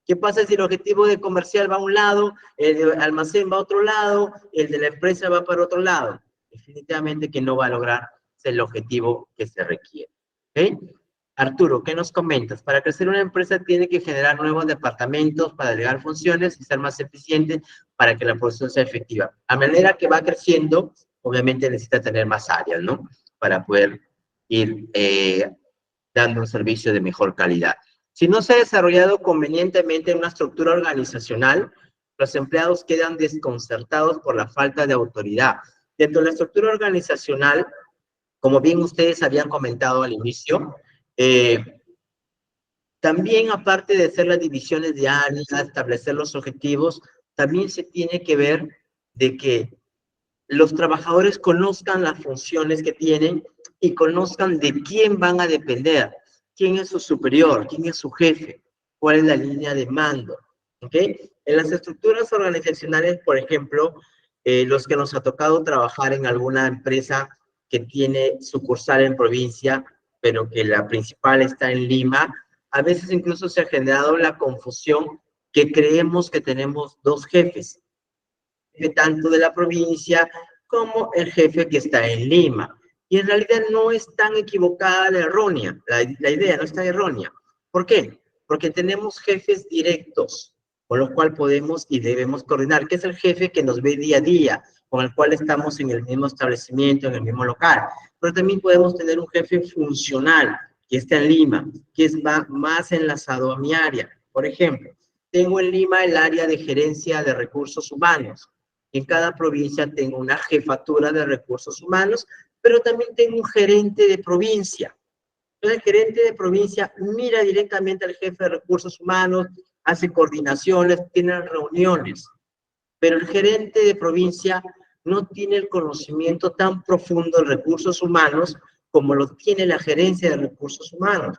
¿Qué pasa si el objetivo de comercial va a un lado, el de almacén va a otro lado, el de la empresa va para otro lado? Definitivamente que no va a lograr el objetivo que se requiere. ¿Okay? Arturo, ¿qué nos comentas? Para crecer una empresa tiene que generar nuevos departamentos para delegar funciones y ser más eficiente para que la producción sea efectiva. A medida que va creciendo, obviamente necesita tener más áreas, ¿no? Para poder ir dando un servicio de mejor calidad. Si no se ha desarrollado convenientemente una estructura organizacional, los empleados quedan desconcertados por la falta de autoridad. Dentro de la estructura organizacional, como bien ustedes habían comentado al inicio, también aparte de hacer las divisiones de áreas, establecer los objetivos, también se tiene que ver de que los trabajadores conozcan las funciones que tienen y conozcan de quién van a depender, quién es su superior, quién es su jefe, cuál es la línea de mando, ¿ok? En las estructuras organizacionales, por ejemplo, los que nos ha tocado trabajar en alguna empresa que tiene sucursal en provincia, pero que la principal está en Lima, a veces incluso se ha generado la confusión que creemos que tenemos dos jefes, tanto de la provincia como el jefe que está en Lima. Y en realidad no es tan equivocada la errónea, la idea no es tan errónea. ¿Por qué? Porque tenemos jefes directos, con los cuales podemos y debemos coordinar, que es el jefe que nos ve día a día, con el cual estamos en el mismo establecimiento, en el mismo local. Pero también podemos tener un jefe funcional, que está en Lima, que es más enlazado a mi área. Por ejemplo, tengo en Lima el área de gerencia de recursos humanos. En cada provincia tengo una jefatura de recursos humanos, pero también tengo un gerente de provincia. Entonces, el gerente de provincia mira directamente al jefe de recursos humanos, hace coordinaciones, tiene reuniones, pero el gerente de provincia no tiene el conocimiento tan profundo de recursos humanos como lo tiene la gerencia de recursos humanos.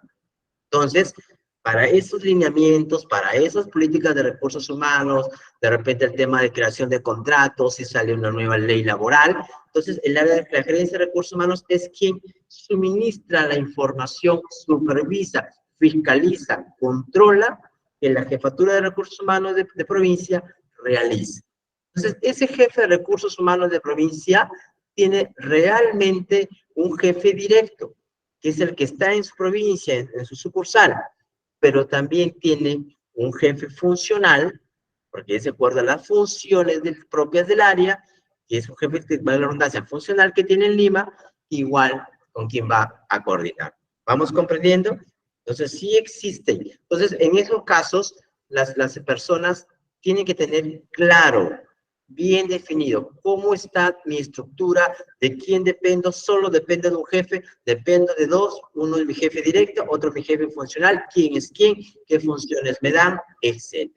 Entonces, para esos lineamientos, para esas políticas de recursos humanos, de repente el tema de creación de contratos, si sale una nueva ley laboral, entonces el área de la gerencia de recursos humanos es quien suministra la información, supervisa, fiscaliza, controla que la jefatura de recursos humanos de provincia realice. Entonces, ese jefe de recursos humanos de provincia tiene realmente un jefe directo, que es el que está en su provincia, en su sucursal, pero también tiene un jefe funcional, porque es de acuerdo a las funciones propias del área, y es un jefe, valga la redundancia, funcional que tiene en Lima, igual con quien va a coordinar. ¿Vamos comprendiendo? Entonces, sí existen. Entonces, en esos casos, las personas tienen que tener claro, bien definido, cómo está mi estructura, de quién dependo, solo dependo de un jefe, dependo de dos, uno es mi jefe directo, otro es mi jefe funcional, quién es quién, qué funciones me dan, etc.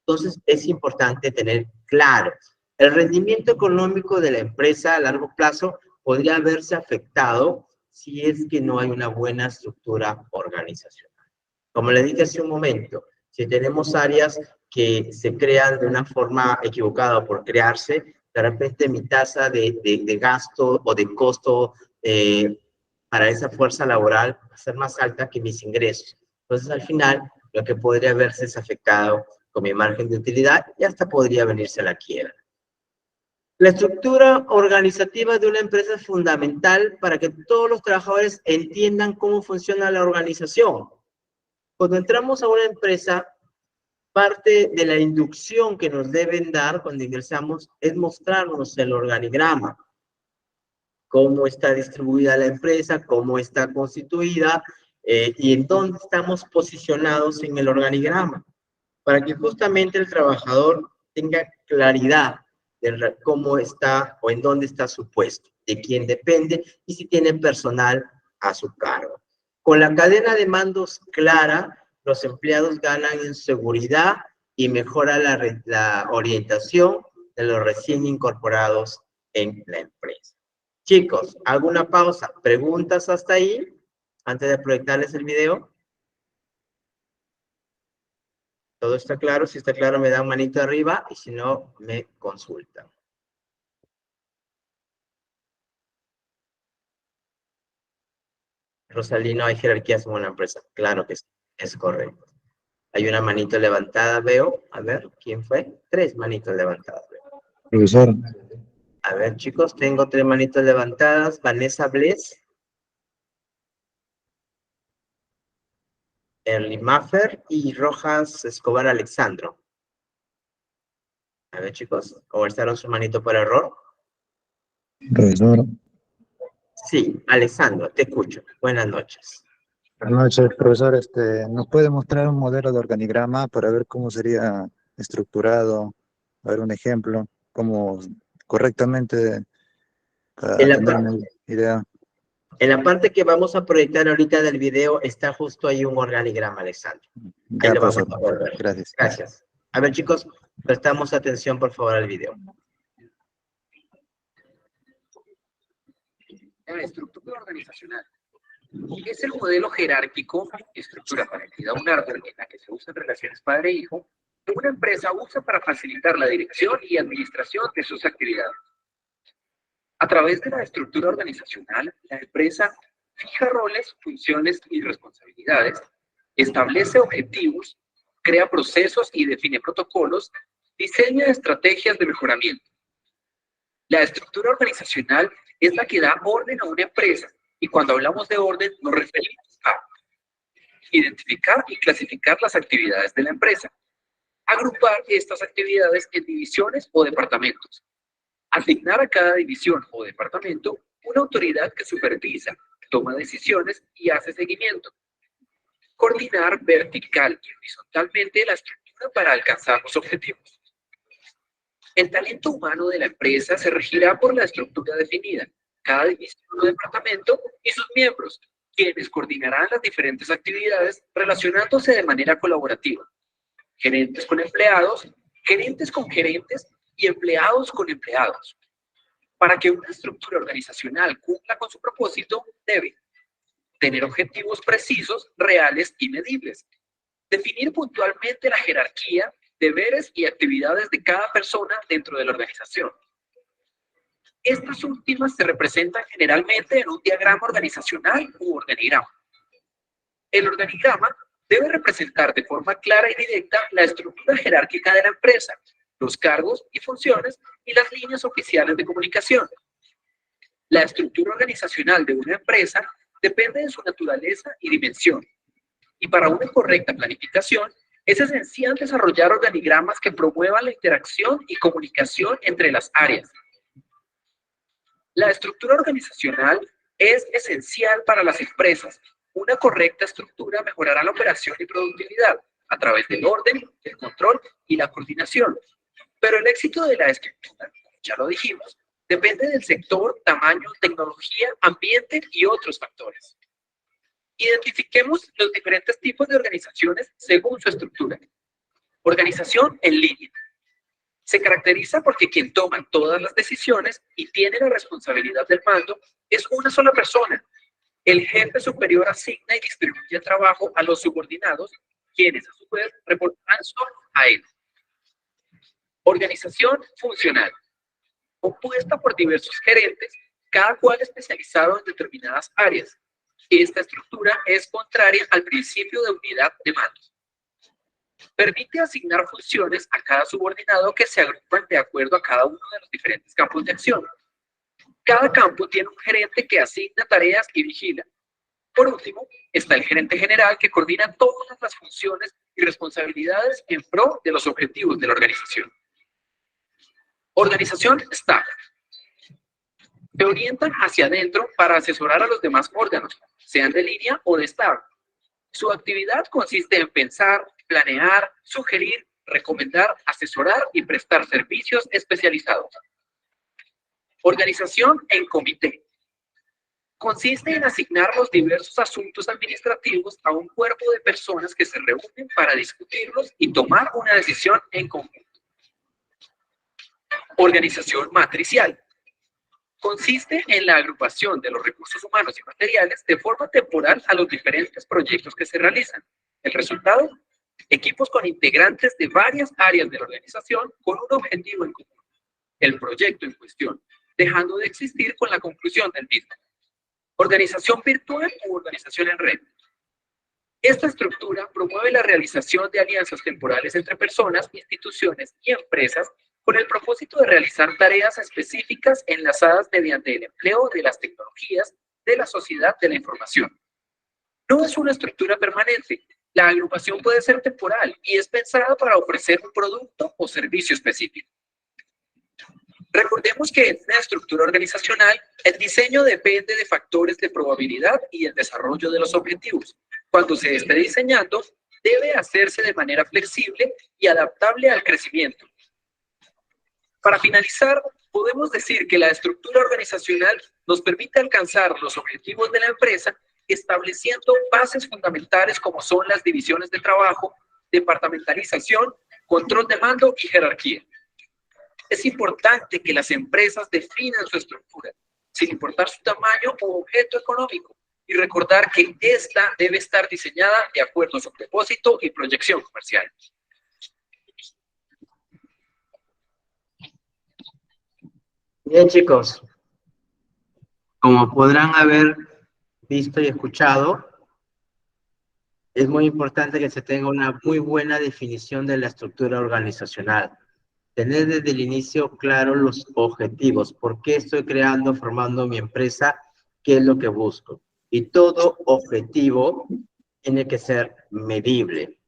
Entonces, es importante tener claro. El rendimiento económico de la empresa a largo plazo podría verse afectado si es que no hay una buena estructura organizacional. Como le dije hace un momento, si tenemos áreas que se crean de una forma equivocada por crearse, de repente mi tasa de gasto o de costo para esa fuerza laboral va a ser más alta que mis ingresos. Entonces, al final, lo que podría verse es afectado con mi margen de utilidad y hasta podría venirse a la quiebra. La estructura organizativa de una empresa es fundamental para que todos los trabajadores entiendan cómo funciona la organización. Cuando entramos a una empresa, parte de la inducción que nos deben dar cuando ingresamos es mostrarnos el organigrama, cómo está distribuida la empresa, cómo está constituida y en dónde estamos posicionados en el organigrama, para que justamente el trabajador tenga claridad de cómo está o en dónde está su puesto, de quién depende y si tiene personal a su cargo. Con la cadena de mandos clara, los empleados ganan en seguridad y mejora la orientación de los recién incorporados en la empresa. Chicos, ¿alguna pausa? ¿Preguntas hasta ahí? Antes de proyectarles el video. ¿Todo está claro? Si está claro, me dan manito arriba y si no, me consultan. Rosalino, hay jerarquías en una empresa. Claro que sí, es correcto. Hay una manito levantada, veo. A ver, ¿quién fue? 3 manitos levantadas, veo. Profesor. A ver, chicos, tengo 3 manitos levantadas. Vanessa Bless. Erly Maffer y Rojas Escobar Alexandro. A ver, chicos, ¿o alzaron su manito por error? Profesor. Sí, Alexandro, te escucho. Buenas noches. Buenas noches, profesor. ¿Nos puede mostrar un modelo de organigrama para ver cómo sería estructurado? A ver un ejemplo, cómo correctamente, para tener una idea. En la parte que vamos a proyectar ahorita del video está justo ahí un organigrama, Alexandro. Ya, profesor. Gracias. Gracias. A ver, chicos, prestamos atención, por favor, al video. La estructura organizacional es el modelo jerárquico, estructura parecida a un árbol en la que se usan relaciones padre-hijo, que una empresa usa para facilitar la dirección y administración de sus actividades. A través de la estructura organizacional, la empresa fija roles, funciones y responsabilidades, establece objetivos, crea procesos y define protocolos, diseña estrategias de mejoramiento. La estructura organizacional es la que da orden a una empresa, y cuando hablamos de orden nos referimos a identificar y clasificar las actividades de la empresa, agrupar estas actividades en divisiones o departamentos, asignar a cada división o departamento una autoridad que supervisa, toma decisiones y hace seguimiento, coordinar vertical y horizontalmente la estructura para alcanzar los objetivos. El talento humano de la empresa se regirá por la estructura definida, cada división o departamento y sus miembros, quienes coordinarán las diferentes actividades relacionándose de manera colaborativa. Gerentes con empleados, gerentes con gerentes y empleados con empleados. Para que una estructura organizacional cumpla con su propósito, debe tener objetivos precisos, reales y medibles, definir puntualmente la jerarquía, deberes y actividades de cada persona dentro de la organización. Estas últimas se representan generalmente en un diagrama organizacional u organigrama. El organigrama debe representar de forma clara y directa la estructura jerárquica de la empresa, los cargos y funciones y las líneas oficiales de comunicación. La estructura organizacional de una empresa depende de su naturaleza y dimensión. Y para una correcta planificación, es esencial desarrollar organigramas que promuevan la interacción y comunicación entre las áreas. La estructura organizacional es esencial para las empresas. Una correcta estructura mejorará la operación y productividad a través del orden, el control y la coordinación. Pero el éxito de la estructura, ya lo dijimos, depende del sector, tamaño, tecnología, ambiente y otros factores. Identifiquemos los diferentes tipos de organizaciones según su estructura. Organización en línea. Se caracteriza porque quien toma todas las decisiones y tiene la responsabilidad del mando es una sola persona. El jefe superior asigna y distribuye el trabajo a los subordinados, quienes a su vez reportarán solo a él. Organización funcional. Compuesta por diversos gerentes, cada cual especializado en determinadas áreas. Esta estructura es contraria al principio de unidad de mando. Permite asignar funciones a cada subordinado que se agrupan de acuerdo a cada uno de los diferentes campos de acción. Cada campo tiene un gerente que asigna tareas y vigila. Por último, está el gerente general que coordina todas las funciones y responsabilidades en pro de los objetivos de la organización. Organización staff. Se orientan hacia adentro para asesorar a los demás órganos, sean de línea o de staff. Su actividad consiste en pensar, planear, sugerir, recomendar, asesorar y prestar servicios especializados. Organización en comité. Consiste en asignar los diversos asuntos administrativos a un cuerpo de personas que se reúnen para discutirlos y tomar una decisión en conjunto. Organización matricial. Consiste en la agrupación de los recursos humanos y materiales de forma temporal a los diferentes proyectos que se realizan. El resultado, equipos con integrantes de varias áreas de la organización con un objetivo en común, el proyecto en cuestión, dejando de existir con la conclusión del mismo. Organización virtual u organización en red. Esta estructura promueve la realización de alianzas temporales entre personas, instituciones y empresas con el propósito de realizar tareas específicas enlazadas mediante el empleo de las tecnologías de la sociedad de la información. No es una estructura permanente. La agrupación puede ser temporal y es pensada para ofrecer un producto o servicio específico. Recordemos que en una estructura organizacional, el diseño depende de factores de probabilidad y el desarrollo de los objetivos. Cuando se esté diseñando, debe hacerse de manera flexible y adaptable al crecimiento. Para finalizar, podemos decir que la estructura organizacional nos permite alcanzar los objetivos de la empresa estableciendo bases fundamentales como son las divisiones de trabajo, departamentalización, control de mando y jerarquía. Es importante que las empresas definan su estructura, sin importar su tamaño o objeto económico. Y recordar que esta debe estar diseñada de acuerdo a su propósito y proyección comercial. Bien, chicos, como podrán haber visto y escuchado, es muy importante que se tenga una muy buena definición de la estructura organizacional. Tener desde el inicio claro los objetivos, por qué estoy creando, formando mi empresa, qué es lo que busco. Y todo objetivo tiene que ser medible.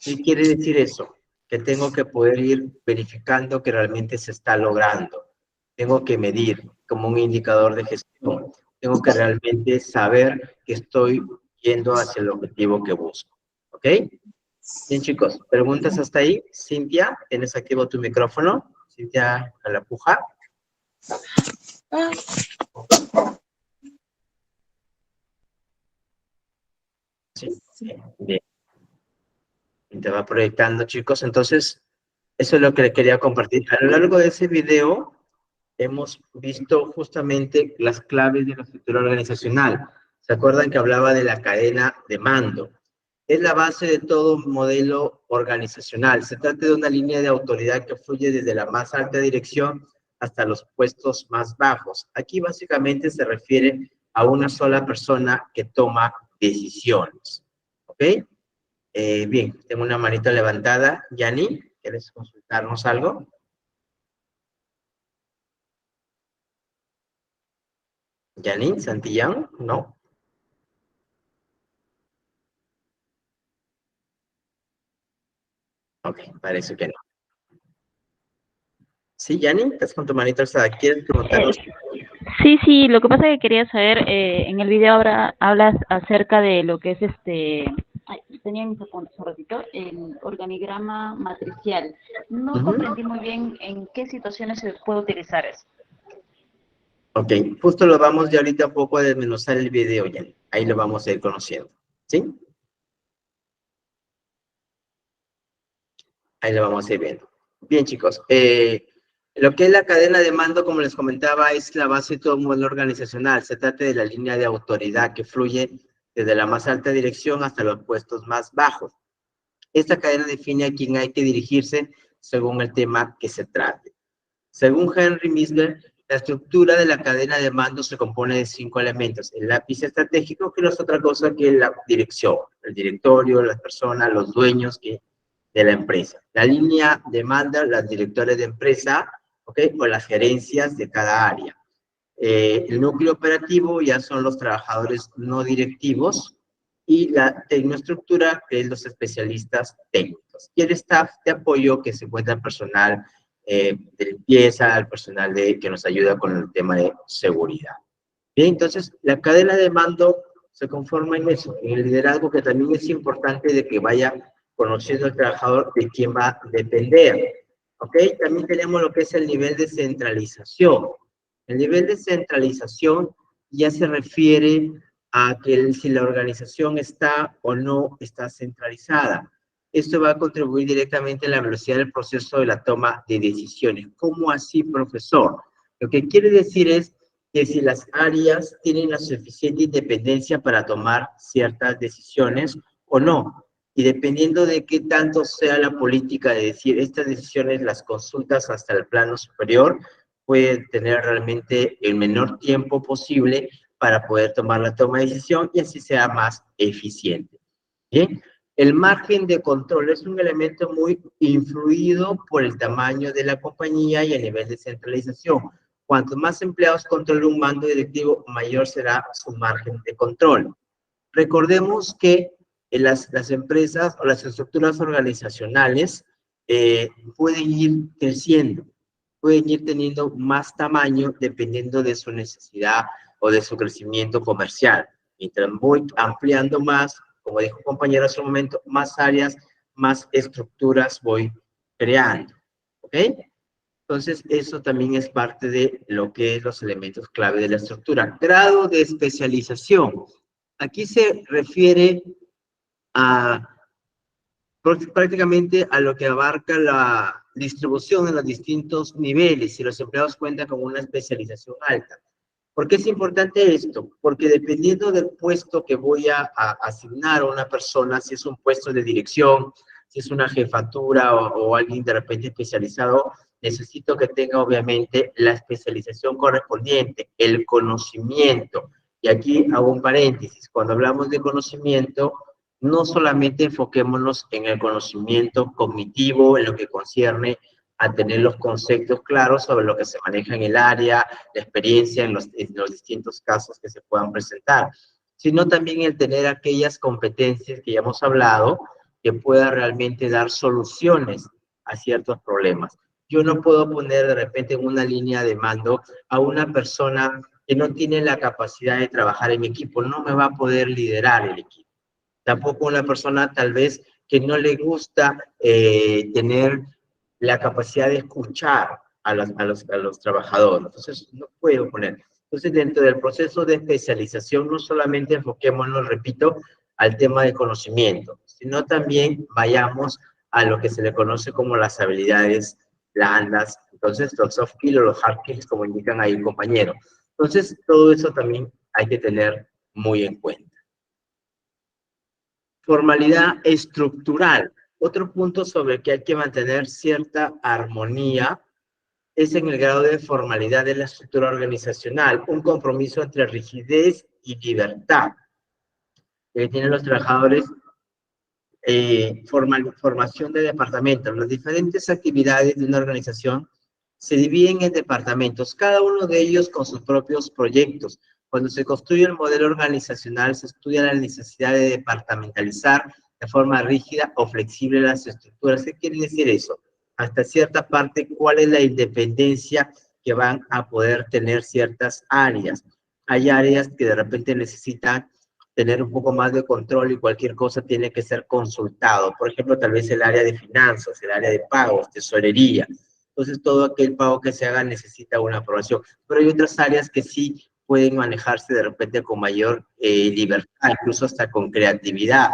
¿Qué quiere decir eso? Que tengo que poder ir verificando que realmente se está logrando. Tengo que medir como un indicador de gestión. Tengo que realmente saber que estoy yendo hacia el objetivo que busco. ¿Ok? Bien, chicos, ¿preguntas hasta ahí? Cintia, ¿tienes activo tu micrófono? Cintia Calapuja. Sí, bien. Y te va proyectando, chicos. Entonces, eso es lo que le quería compartir. A lo largo de ese video, hemos visto justamente las claves de la estructura organizacional. ¿Se acuerdan que hablaba de la cadena de mando? Es la base de todo modelo organizacional. Se trata de una línea de autoridad que fluye desde la más alta dirección hasta los puestos más bajos. Aquí básicamente se refiere a una sola persona que toma decisiones. ¿Ok? Bien, tengo una manita levantada. Yani, ¿quieres consultarnos algo? Yani, Santillán, ¿no? Ok, parece que no. Sí, Yani, estás con tu manita alzada. ¿Quieres preguntarnos? Sí, lo que pasa es que quería saber, en el video ahora hablas acerca de lo que es tenía mis apuntes un ratito, el organigrama matricial. No comprendí muy bien en qué situaciones se puede utilizar eso. Ok, justo lo vamos ya ahorita un poco a desmenuzar el video, Yani. Ahí lo vamos a ir conociendo, ¿sí? Ahí lo vamos a ir viendo. Bien, chicos, lo que es la cadena de mando, como les comentaba, es la base de todo modelo organizacional. Se trata de la línea de autoridad que fluye desde la más alta dirección hasta los puestos más bajos. Esta cadena define a quién hay que dirigirse según el tema que se trate. Según Henry Misler, la estructura de la cadena de mando se compone de 5 elementos. El lápiz estratégico, que no es otra cosa que la dirección, el directorio, las personas, los dueños de la empresa. La línea de mando, las directores de empresa, ¿ok? O las gerencias de cada área. El núcleo operativo ya son los trabajadores no directivos y la tecnoestructura, que es los especialistas técnicos. Y el staff de apoyo, que se encuentra el personal de limpieza, el personal que nos ayuda con el tema de seguridad. Bien, entonces, la cadena de mando se conforma en eso, en el liderazgo, que también es importante de que vaya conociendo al trabajador de quién va a depender. ¿Ok? También tenemos lo que es el nivel de centralización. El nivel de centralización ya se refiere a que si la organización está o no está centralizada. Esto va a contribuir directamente a la velocidad del proceso de la toma de decisiones. ¿Cómo así, profesor? Lo que quiere decir es que si las áreas tienen la suficiente independencia para tomar ciertas decisiones o no. Y dependiendo de qué tanto sea la política de decir estas decisiones las consultas hasta el plano superior, puede tener realmente el menor tiempo posible para poder tomar la toma de decisión y así sea más eficiente. Bien, el margen de control es un elemento muy influido por el tamaño de la compañía y el nivel de centralización. Cuanto más empleados controla un mando directivo, mayor será su margen de control. Recordemos que las empresas o las estructuras organizacionales pueden ir creciendo, pueden ir teniendo más tamaño dependiendo de su necesidad o de su crecimiento comercial. Mientras voy ampliando más, como dijo un compañero hace un momento, más áreas, más estructuras voy creando. ¿Ok? Entonces, eso también es parte de lo que es los elementos clave de la estructura. Grado de especialización. Aquí se refiere a prácticamente a lo que abarca la distribución en los distintos niveles, si los empleados cuentan con una especialización alta. ¿Por qué es importante esto? Porque dependiendo del puesto que voy a asignar a una persona, si es un puesto de dirección, si es una jefatura o alguien de repente especializado, necesito que tenga obviamente la especialización correspondiente, el conocimiento. Y aquí hago un paréntesis, cuando hablamos de conocimiento, no solamente enfoquémonos en el conocimiento cognitivo, en lo que concierne a tener los conceptos claros sobre lo que se maneja en el área, la experiencia en los distintos casos que se puedan presentar, sino también el tener aquellas competencias que ya hemos hablado, que pueda realmente dar soluciones a ciertos problemas. Yo no puedo poner de repente en una línea de mando a una persona que no tiene la capacidad de trabajar en equipo, no me va a poder liderar el equipo. Tampoco una persona tal vez que no le gusta tener la capacidad de escuchar a los trabajadores. Entonces, no puedo poner. Entonces, dentro del proceso de especialización, no solamente enfoquémonos, repito, al tema de conocimiento, sino también vayamos a lo que se le conoce como las habilidades blandas, entonces los soft skills o los hard skills, como indican ahí, compañero. Entonces, todo eso también hay que tener muy en cuenta. Formalidad estructural. Otro punto sobre el que hay que mantener cierta armonía es en el grado de formalidad de la estructura organizacional, un compromiso entre rigidez y libertad que tienen los trabajadores, formación de departamentos. Las diferentes actividades de una organización se dividen en departamentos, cada uno de ellos con sus propios proyectos. Cuando se construye el modelo organizacional, se estudia la necesidad de departamentalizar de forma rígida o flexible las estructuras. ¿Qué quiere decir eso? Hasta cierta parte, ¿cuál es la independencia que van a poder tener ciertas áreas? Hay áreas que de repente necesitan tener un poco más de control y cualquier cosa tiene que ser consultado. Por ejemplo, tal vez el área de finanzas, el área de pagos, tesorería. Entonces, todo aquel pago que se haga necesita una aprobación. Pero hay otras áreas que sí pueden manejarse de repente con mayor libertad, incluso hasta con creatividad.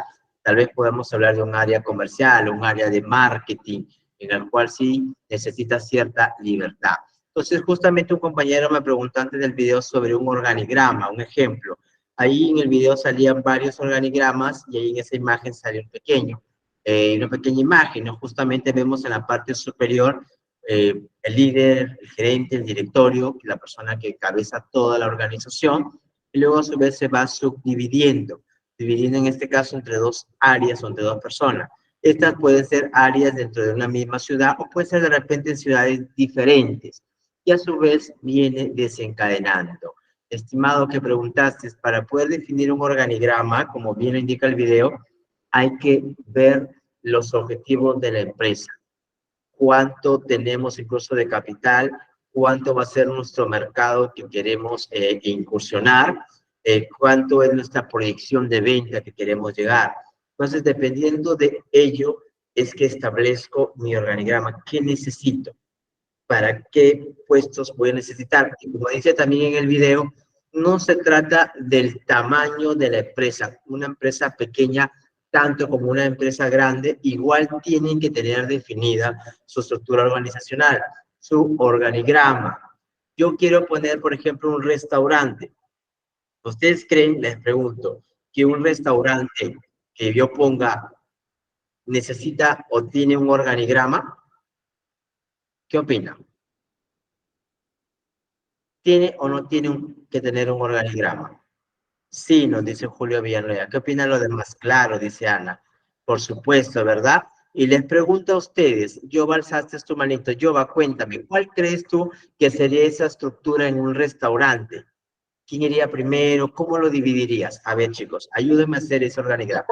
Tal vez podamos hablar de un área comercial, un área de marketing, en el cual sí necesita cierta libertad. Entonces, justamente un compañero me preguntó antes del video sobre un organigrama, un ejemplo. Ahí en el video salían varios organigramas y ahí en esa imagen salió una pequeña imagen, ¿no? Justamente vemos en la parte superior el líder, el gerente, el directorio, la persona que encabeza toda la organización, y luego a su vez se va subdividiendo, dividiendo en este caso entre dos áreas o entre dos personas. Estas pueden ser áreas dentro de una misma ciudad o puede ser de repente en ciudades diferentes, y a su vez viene desencadenando. Estimado que preguntaste, para poder definir un organigrama, como bien indica el video, hay que ver los objetivos de la empresa. Cuánto tenemos incluso de capital, cuánto va a ser nuestro mercado que queremos incursionar, cuánto es nuestra proyección de venta que queremos llegar. Entonces, dependiendo de ello, es que establezco mi organigrama. ¿Qué necesito? ¿Para qué puestos voy a necesitar? Y como dice también en el video, no se trata del tamaño de la empresa. Una empresa pequeña, tanto como una empresa grande, igual tienen que tener definida su estructura organizacional, su organigrama. Yo quiero poner, por ejemplo, un restaurante. ¿Ustedes creen, les pregunto, que un restaurante que yo ponga necesita o tiene un organigrama? ¿Qué opinan? ¿Tiene o no tiene que tener un organigrama? Sí, nos dice Julio Villanueva. ¿Qué opinan los demás? Claro, dice Ana. Por supuesto, ¿verdad? Y les pregunto a ustedes, Yoba, alzaste tu manito. Yoba, cuéntame, ¿cuál crees tú que sería esa estructura en un restaurante? ¿Quién iría primero? ¿Cómo lo dividirías? A ver, chicos, ayúdenme a hacer ese organigrama.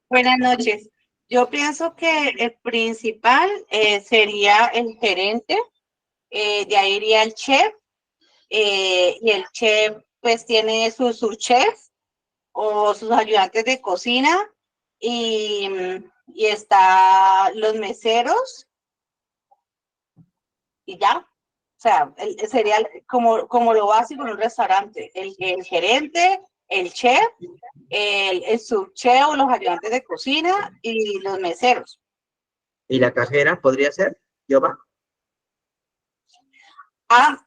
Buenas noches. Yo pienso que el principal sería el gerente, de ahí iría el chef, y el chef pues tiene sus subchefs o sus ayudantes de cocina y está los meseros y ya. O sea, sería como lo básico en un restaurante, el gerente, el chef, el subchef o los ayudantes de cocina y los meseros. ¿Y la cajera podría ser, Yoba?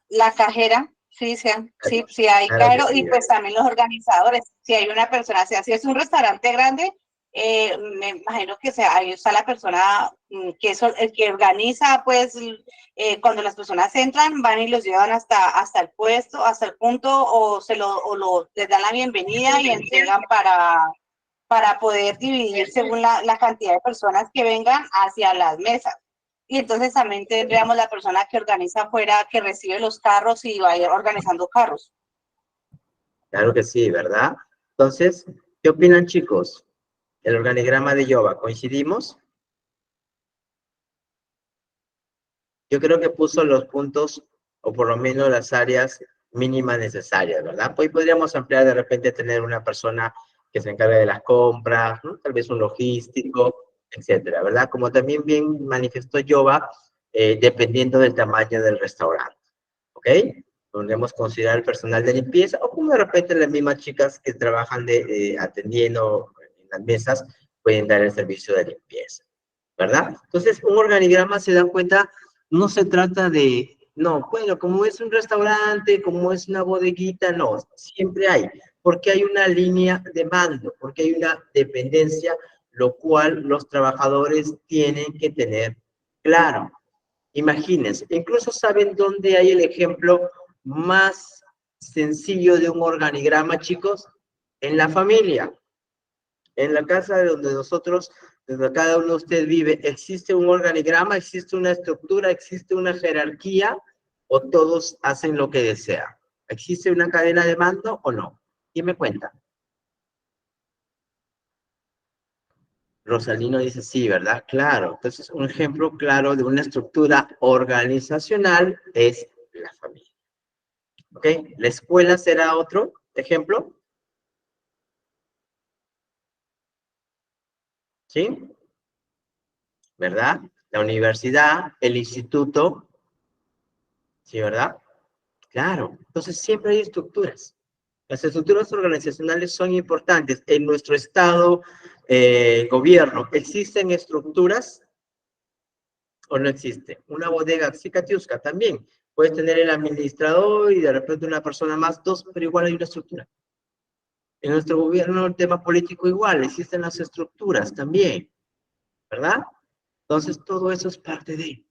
La cajera, Sí, sí hay, Claro que claro, sí, y pues también los organizadores, si hay una persona, si es un restaurante grande, me imagino que ahí está la persona que es el que organiza, pues, cuando las personas entran, van y los llevan hasta el puesto, hasta el punto, o les dan la bienvenida y entregan para poder dividir según la cantidad de personas que vengan hacia las mesas. Y entonces también tendríamos la persona que organiza afuera, que recibe los carros y va a ir organizando carros. Claro que sí, ¿verdad? Entonces, ¿qué opinan, chicos? El organigrama de Yoba, ¿coincidimos? Yo creo que puso los puntos, o por lo menos las áreas mínimas necesarias, ¿verdad? Pues podríamos ampliar, de repente tener una persona que se encargue de las compras, ¿no? Tal vez un logístico, etcétera, ¿verdad? Como también bien manifestó Yoba, dependiendo del tamaño del restaurante, ¿ok? Podemos considerar el personal de limpieza, o como de repente las mismas chicas que trabajan atendiendo en las mesas, pueden dar el servicio de limpieza, ¿verdad? Entonces, un organigrama, se dan cuenta, no se trata de, no, bueno, como es un restaurante, como es una bodeguita, no, siempre hay, porque hay una línea de mando, porque hay una dependencia, lo cual los trabajadores tienen que tener claro. Imagínense, incluso saben dónde hay el ejemplo más sencillo de un organigrama, chicos, en la familia. En la casa de donde nosotros, donde cada uno de ustedes vive, ¿existe un organigrama, existe una estructura, existe una jerarquía, o todos hacen lo que desean? ¿Existe una cadena de mando o no? ¿Quién me cuenta? Rosalino dice sí, ¿verdad? Claro. Entonces, un ejemplo claro de una estructura organizacional es la familia. ¿Ok? ¿La escuela será otro ejemplo? ¿Sí? ¿Verdad? La universidad, el instituto, ¿sí, verdad? Claro. Entonces, siempre hay estructuras. Las estructuras organizacionales son importantes. En nuestro estado, gobierno, ¿existen estructuras o no existe? Una bodega, sí, Katiuska, también. Puedes tener el administrador y de repente una persona más, dos, pero igual hay una estructura. En nuestro gobierno, el tema político igual, existen las estructuras también, ¿verdad? Entonces, todo eso es parte de.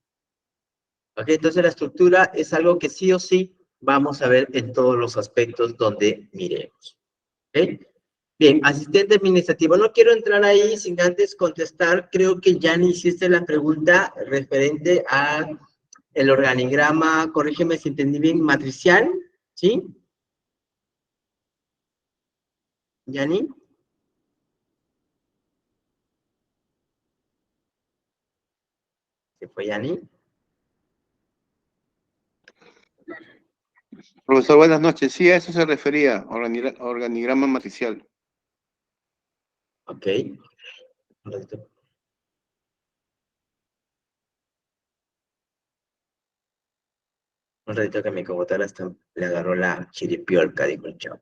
¿Ok? Entonces, la estructura es algo que sí o sí vamos a ver en todos los aspectos donde miremos. ¿Ok? Bien, asistente administrativo. No quiero entrar ahí sin antes contestar. Creo que ya ni hiciste la pregunta referente a el organigrama, corrígeme si entendí bien, matricial, ¿sí? ¿Yani? ¿Se fue Yani? Profesor, buenas noches. Sí, a eso se refería, organigrama matricial. Ok. Un ratito. Un ratito que mi computadora le agarró la chiripiolca, dijo el chavo.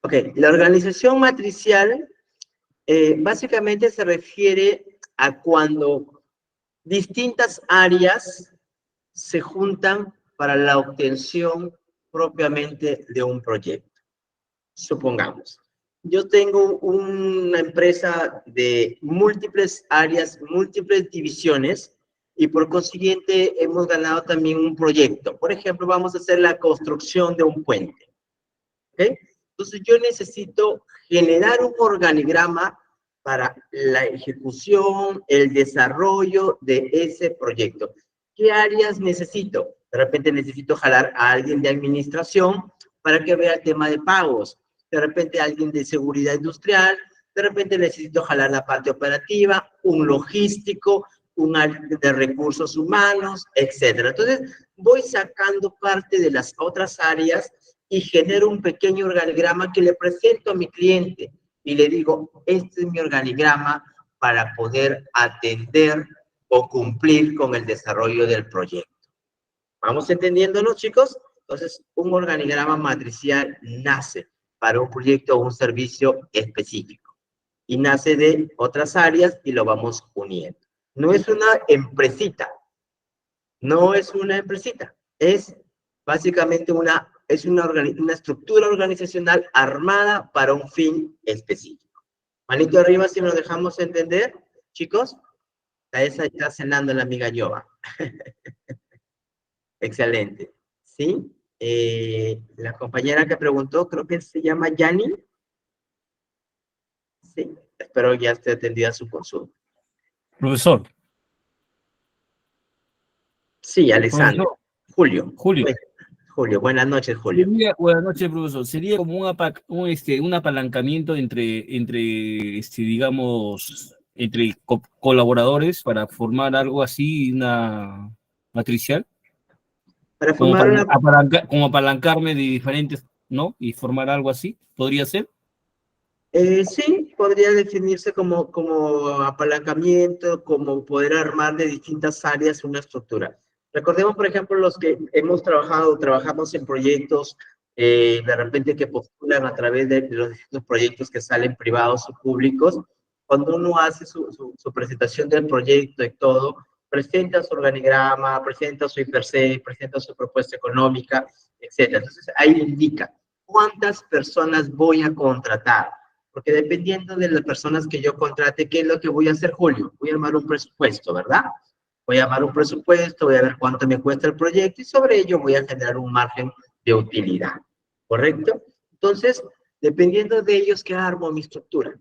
Ok, la organización matricial básicamente se refiere a cuando distintas áreas se juntan para la obtención propiamente de un proyecto. Supongamos, yo tengo una empresa de múltiples áreas, múltiples divisiones, y por consiguiente hemos ganado también un proyecto. Por ejemplo, vamos a hacer la construcción de un puente. ¿Ok? Entonces yo necesito generar un organigrama para la ejecución, el desarrollo de ese proyecto. ¿Qué áreas necesito? De repente necesito jalar a alguien de administración para que vea el tema de pagos. De repente alguien de seguridad industrial. De repente necesito jalar la parte operativa, un logístico, un área de recursos humanos, etc. Entonces voy sacando parte de las otras áreas y genero un pequeño organigrama que le presento a mi cliente y le digo, este es mi organigrama para poder atender o cumplir con el desarrollo del proyecto. ¿Vamos entendiéndonos, chicos? Entonces, un organigrama matricial nace para un proyecto o un servicio específico y nace de otras áreas y lo vamos uniendo. No es una empresita, no es una empresita, es básicamente una es una estructura organizacional armada para un fin específico. Manito arriba si nos dejamos entender, chicos. A esa está cenando la amiga Yoba. Excelente. ¿Sí? La compañera que preguntó, creo que se llama Yani. Sí, espero ya esté atendida su consulta. Profesor. Sí, Alexander. Profesor. Julio. Julio. Julio, buenas noches, Julio. Buenas noches, profesor. Sería como un apalancamiento entre digamos, entre colaboradores para formar algo así, una matricial. Para formar como apalancarme de diferentes, ¿no? Y formar algo así, ¿podría ser? Sí, podría definirse como apalancamiento, como poder armar de distintas áreas una estructura. Recordemos, por ejemplo, los que trabajamos en proyectos, de repente que postulan a través de los distintos proyectos que salen privados o públicos. Cuando uno hace su presentación del proyecto y todo, presenta su organigrama, presenta su IPRC, presenta su propuesta económica, etc. Entonces, ahí indica cuántas personas voy a contratar. Porque dependiendo de las personas que yo contrate, ¿qué es lo que voy a hacer, Julio? Voy a armar un presupuesto, ¿verdad? Voy a armar un presupuesto, voy a ver cuánto me cuesta el proyecto y sobre ello voy a generar un margen de utilidad, ¿correcto? Entonces, dependiendo de ellos, ¿qué armo mi estructura?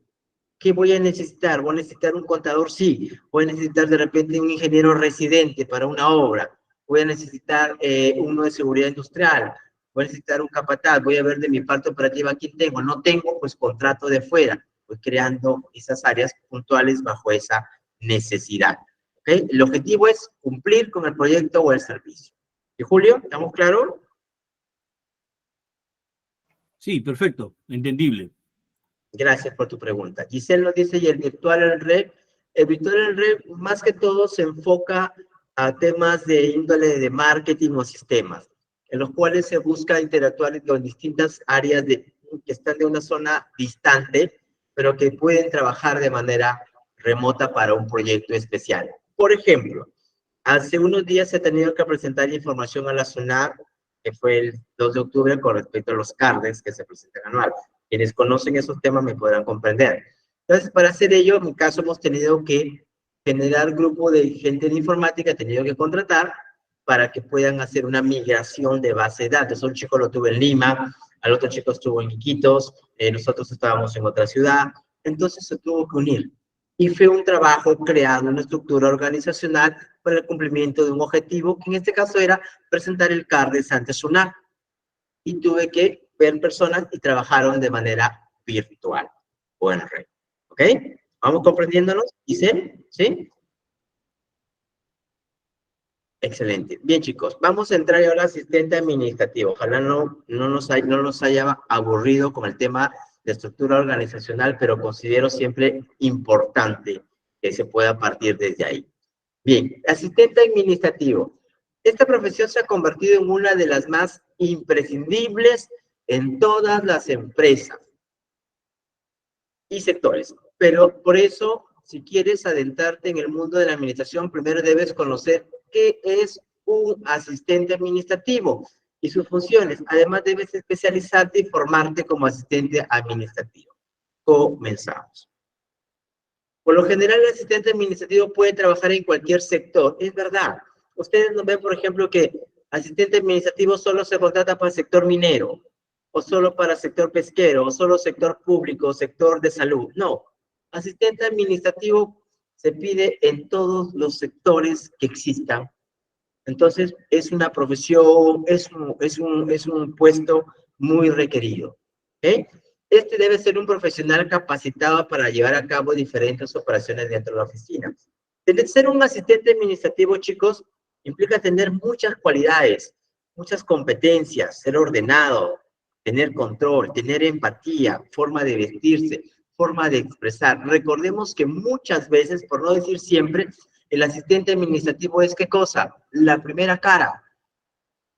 ¿Qué voy a necesitar? ¿Voy a necesitar un contador? Sí. ¿Voy a necesitar de repente un ingeniero residente para una obra? ¿Voy a necesitar uno de seguridad industrial? Voy a necesitar un capataz, voy a ver de mi parte operativa quién tengo. No tengo, pues contrato de fuera. Voy creando esas áreas puntuales bajo esa necesidad. ¿Okay? El objetivo es cumplir con el proyecto o el servicio. ¿Y Julio, estamos claros? Sí, perfecto, entendible. Gracias por tu pregunta. Giselle nos dice, ¿y el virtual red? El virtual red más que todo se enfoca a temas de índole de marketing o sistemas, en los cuales se busca interactuar con distintas áreas que están de una zona distante, pero que pueden trabajar de manera remota para un proyecto especial. Por ejemplo, hace unos días se ha tenido que presentar información a la SUNAT, que fue el 2 de octubre, con respecto a los CARDES que se presentan anual. Quienes conocen esos temas me podrán comprender. Entonces, para hacer ello, en mi caso, hemos tenido que generar grupo de gente de informática, he tenido que contratar para que puedan hacer una migración de base de datos. Un chico lo tuve en Lima, al otro chico estuvo en Iquitos, nosotros estábamos en otra ciudad, entonces se tuvo que unir. Y fue un trabajo creando una estructura organizacional para el cumplimiento de un objetivo, que en este caso era presentar el CARDES ante SUNAT. Y tuve que ver personas y trabajaron de manera virtual. Bueno, ¿ok? ¿Vamos comprendiéndonos? ¿Dice? ¿Sí? Excelente. Bien, chicos, vamos a entrar ahora al asistente administrativo. Ojalá no nos haya aburrido con el tema de estructura organizacional, pero considero siempre importante que se pueda partir desde ahí. Bien, asistente administrativo. Esta profesión se ha convertido en una de las más imprescindibles en todas las empresas y sectores. Pero por eso, si quieres adentrarte en el mundo de la administración, primero debes conocer qué es un asistente administrativo y sus funciones. Además, debes especializarte y formarte como asistente administrativo. Comenzamos. Por lo general, el asistente administrativo puede trabajar en cualquier sector. Es verdad. Ustedes no ven, por ejemplo, que asistente administrativo solo se contrata para el sector minero, o solo para el sector pesquero, o solo sector público, sector de salud. No. Asistente administrativo se pide en todos los sectores que existan. Entonces, es una profesión, es un puesto muy requerido. ¿Okay? Este debe ser un profesional capacitado para llevar a cabo diferentes operaciones dentro de la oficina. El ser un asistente administrativo, chicos, implica tener muchas cualidades, muchas competencias, ser ordenado, tener control, tener empatía, forma de vestirse, forma de expresar. Recordemos que muchas veces, por no decir siempre, el asistente administrativo es ¿qué cosa? La primera cara.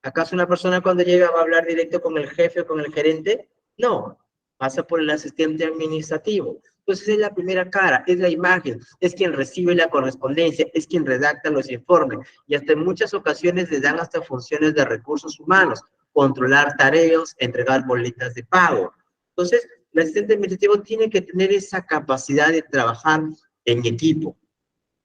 ¿Acaso una persona cuando llega va a hablar directo con el jefe o con el gerente? No, pasa por el asistente administrativo. Entonces es la primera cara, es la imagen, es quien recibe la correspondencia, es quien redacta los informes y hasta en muchas ocasiones le dan hasta funciones de recursos humanos. controlar tareas, entregar boletas de pago. Entonces, el asistente administrativo tiene que tener esa capacidad de trabajar en equipo,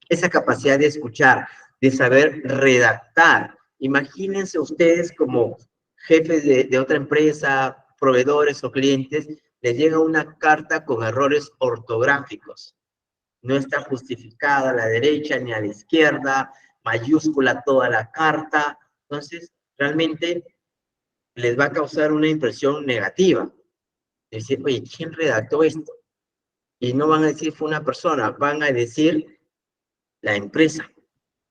esa capacidad de escuchar, de saber redactar. Imagínense ustedes como jefes de otra empresa, proveedores o clientes, les llega una carta con errores ortográficos. No está justificada a la derecha ni a la izquierda, mayúscula toda la carta. Entonces, realmente les va a causar una impresión negativa. Decir, oye, ¿quién redactó esto? Y no van a decir fue una persona, van a decir la empresa.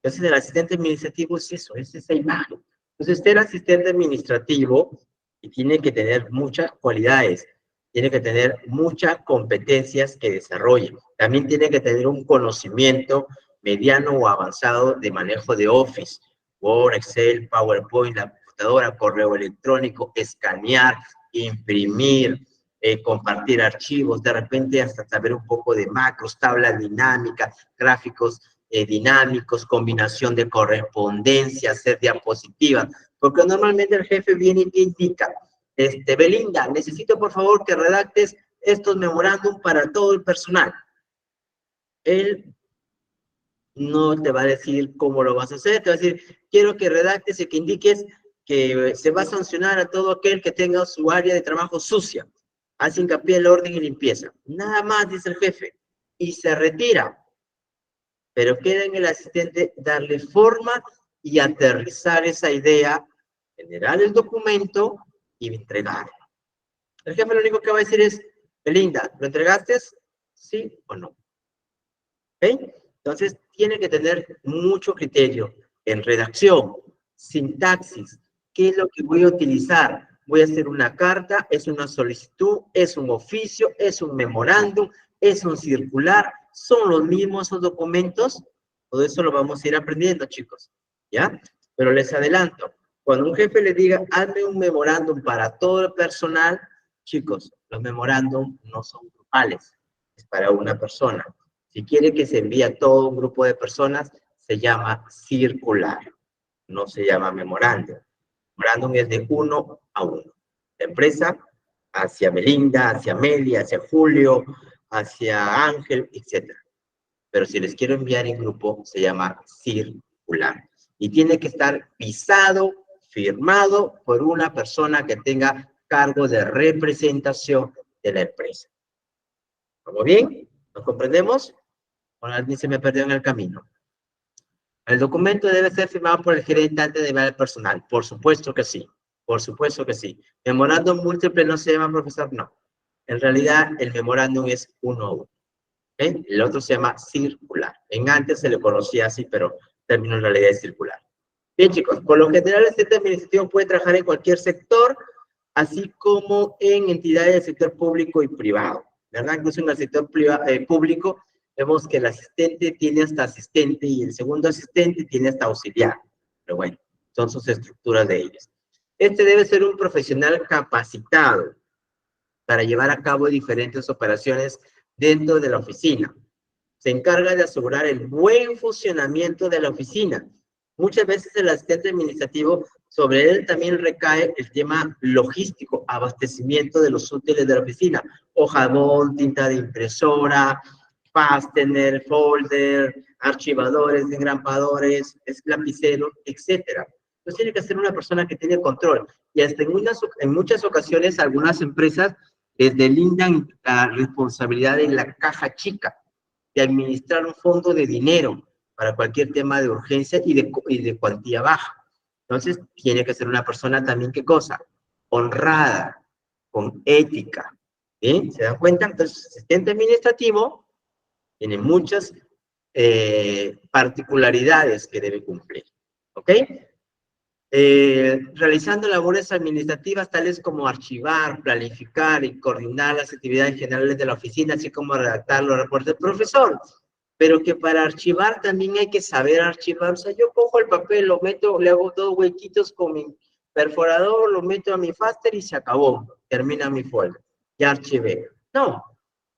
Entonces, el asistente administrativo es eso, es esa imagen. Entonces, usted es asistente administrativo y tiene que tener muchas cualidades, tiene que tener muchas competencias que desarrolle. También tiene que tener un conocimiento mediano o avanzado de manejo de Office, Word, Excel, PowerPoint, la computadora, correo electrónico, escanear, imprimir, compartir archivos, de repente hasta saber un poco de macros, tablas dinámicas, gráficos dinámicos, combinación de correspondencia, hacer diapositivas, porque normalmente el jefe viene y te indica, Belinda, necesito por favor que redactes estos memorándum para todo el personal. Él no te va a decir cómo lo vas a hacer, te va a decir, quiero que redactes y que indiques que se va a sancionar a todo aquel que tenga su área de trabajo sucia. Hace hincapié en el orden y limpieza. Nada más, dice el jefe, y se retira. Pero queda en el asistente darle forma y aterrizar esa idea, generar el documento y entregarlo. El jefe lo único que va a decir es, Belinda, ¿lo entregaste? ¿Sí o no? ¿Ok? Entonces, tiene que tener mucho criterio en redacción, sintaxis, qué es lo que voy a utilizar. Voy a hacer una carta, es una solicitud, es un oficio, es un memorándum, es un circular, son los mismos esos documentos. Todo eso lo vamos a ir aprendiendo, chicos, ¿ya? Pero les adelanto, cuando un jefe le diga, hazme un memorándum para todo el personal, chicos, los memorándum no son grupales, es para una persona. Si quiere que se envíe a todo un grupo de personas, se llama circular, no se llama memorándum. Memorándum es de 1 a 1. La empresa hacia Belinda, hacia Amelia, hacia Julio, hacia Ángel, etc. Pero si les quiero enviar en grupo, se llama circular. Y tiene que estar pisado, firmado por una persona que tenga cargo de representación de la empresa. ¿Vamos bien? ¿Nos comprendemos? ¿O alguien se me perdió en el camino? El documento debe ser firmado por el gerente antes de enviar al personal. Por supuesto que sí. Por supuesto que sí. Memorándum múltiple no se llama, profesor, no. En realidad, el memorándum es 1 a 1. ¿Okay? El otro se llama circular. En antes se le conocía así, pero el término en realidad es circular. Bien, chicos, por lo general el asistente administrativo puede trabajar en cualquier sector, así como en entidades del sector público y privado. ¿Verdad? Incluso en el sector público vemos que el asistente tiene hasta asistente y el segundo asistente tiene hasta auxiliar. Pero bueno, son sus estructuras de ellos. Este debe ser un profesional capacitado para llevar a cabo diferentes operaciones dentro de la oficina. Se encarga de asegurar el buen funcionamiento de la oficina. Muchas veces el asistente administrativo, sobre él también recae el tema logístico, abastecimiento de los útiles de la oficina, hojadón, tinta de impresora, fastener, folder, archivadores, engrapadores, lapiceros, etc. Entonces tiene que ser una persona que tiene control. Y hasta en muchas ocasiones algunas empresas les delindan la responsabilidad de la caja chica, de administrar un fondo de dinero para cualquier tema de urgencia y de cuantía baja. Entonces, tiene que ser una persona también, ¿qué cosa? Honrada, con ética. ¿Sí? ¿Se dan cuenta? Entonces, el asistente administrativo tiene muchas particularidades que debe cumplir. ¿Ok? Realizando labores administrativas tales como archivar, planificar y coordinar las actividades generales de la oficina, así como redactar los reportes del profesor. Pero que para archivar también hay que saber archivar. O sea, yo cojo el papel, lo meto, le hago 2 huequitos con mi perforador, lo meto a mi faster y se acabó. Termina mi folder. Ya archivé. No.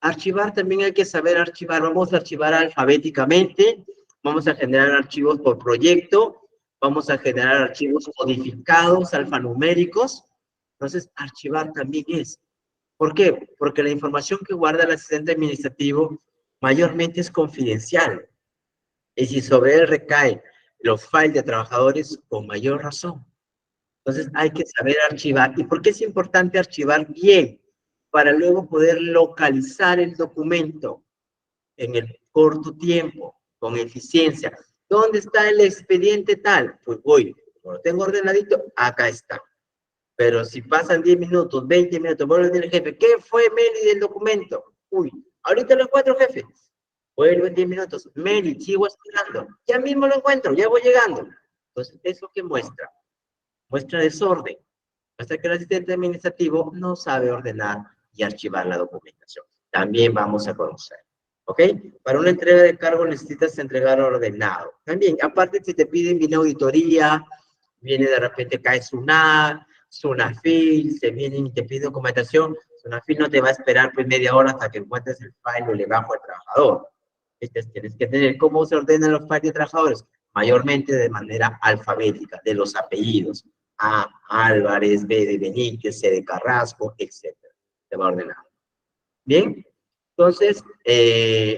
Archivar también hay que saber archivar. Vamos a archivar alfabéticamente. Vamos a generar archivos por proyecto. Vamos a generar archivos codificados, alfanuméricos. Entonces, archivar también es. ¿Por qué? Porque la información que guarda el asistente administrativo mayormente es confidencial. Y si sobre él recaen los files de trabajadores, con mayor razón. Entonces, hay que saber archivar. ¿Y por qué es importante archivar bien? Para luego poder localizar el documento en el corto tiempo, con eficiencia. ¿Dónde está el expediente tal? Pues voy, como lo tengo ordenadito, acá está. Pero si pasan 10 minutos, 20 minutos, vuelve a decir el jefe, ¿qué fue, Meli, del documento? Uy, ahorita lo encuentro, jefe. Vuelve en 10 minutos, Meli, sigo esperando. Ya mismo lo encuentro, ya voy llegando. Entonces, ¿eso qué muestra? Muestra desorden. Muestra que el asistente administrativo no sabe ordenar y archivar la documentación. También vamos a conocer. ¿Ok? Para una entrega de cargo necesitas entregar ordenado. También, aparte si te piden, viene auditoría, viene de repente cae Sunafil, se vienen y te piden documentación, Sunafil no te va a esperar pues media hora hasta que encuentres el file o le bajo al trabajador. Tienes que tener cómo se ordenan los files de trabajadores, mayormente de manera alfabética, de los apellidos. A, Álvarez, B de Benítez, C de Carrasco, etc. Se va a ordenar. Bien. Entonces,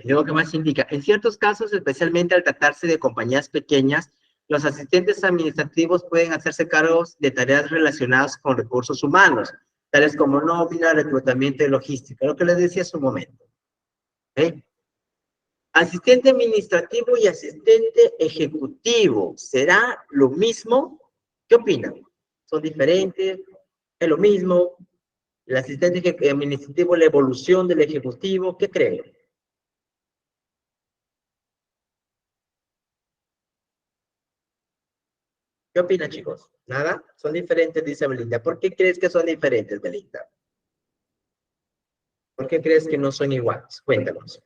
luego que más indica, en ciertos casos, especialmente al tratarse de compañías pequeñas, los asistentes administrativos pueden hacerse cargos de tareas relacionadas con recursos humanos, tales como nómina, reclutamiento y logística, lo que les decía hace un momento. ¿Okay? Asistente administrativo y asistente ejecutivo, ¿será lo mismo? ¿Qué opinan? ¿Son diferentes? ¿Es lo mismo? El asistente administrativo, la evolución del ejecutivo, ¿qué creen? ¿Qué opinan, chicos? ¿Nada? Son diferentes, dice Belinda. ¿Por qué crees que son diferentes, Belinda? ¿Por qué crees que no son iguales? Cuéntanos.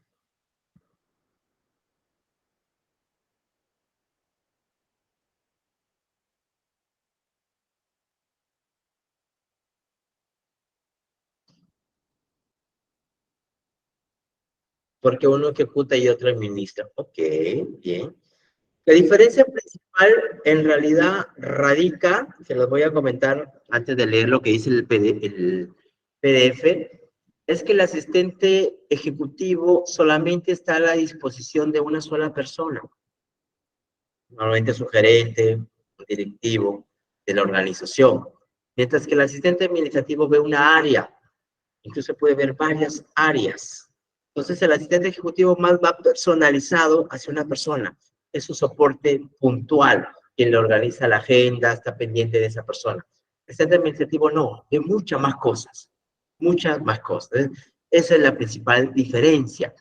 Porque uno ejecuta y otro administra. Ok, bien. La diferencia principal en realidad radica, se los voy a comentar antes de leer lo que dice el PDF, es que el asistente ejecutivo solamente está a la disposición de una sola persona. Normalmente su gerente, un directivo de la organización. Mientras que el asistente administrativo ve una área, incluso puede ver varias áreas. Entonces el asistente ejecutivo más va personalizado hacia una persona. Es su soporte puntual, quien le organiza la agenda, está pendiente de esa persona. El asistente administrativo no, ve muchas más cosas. Muchas más cosas. Esa es la principal diferencia.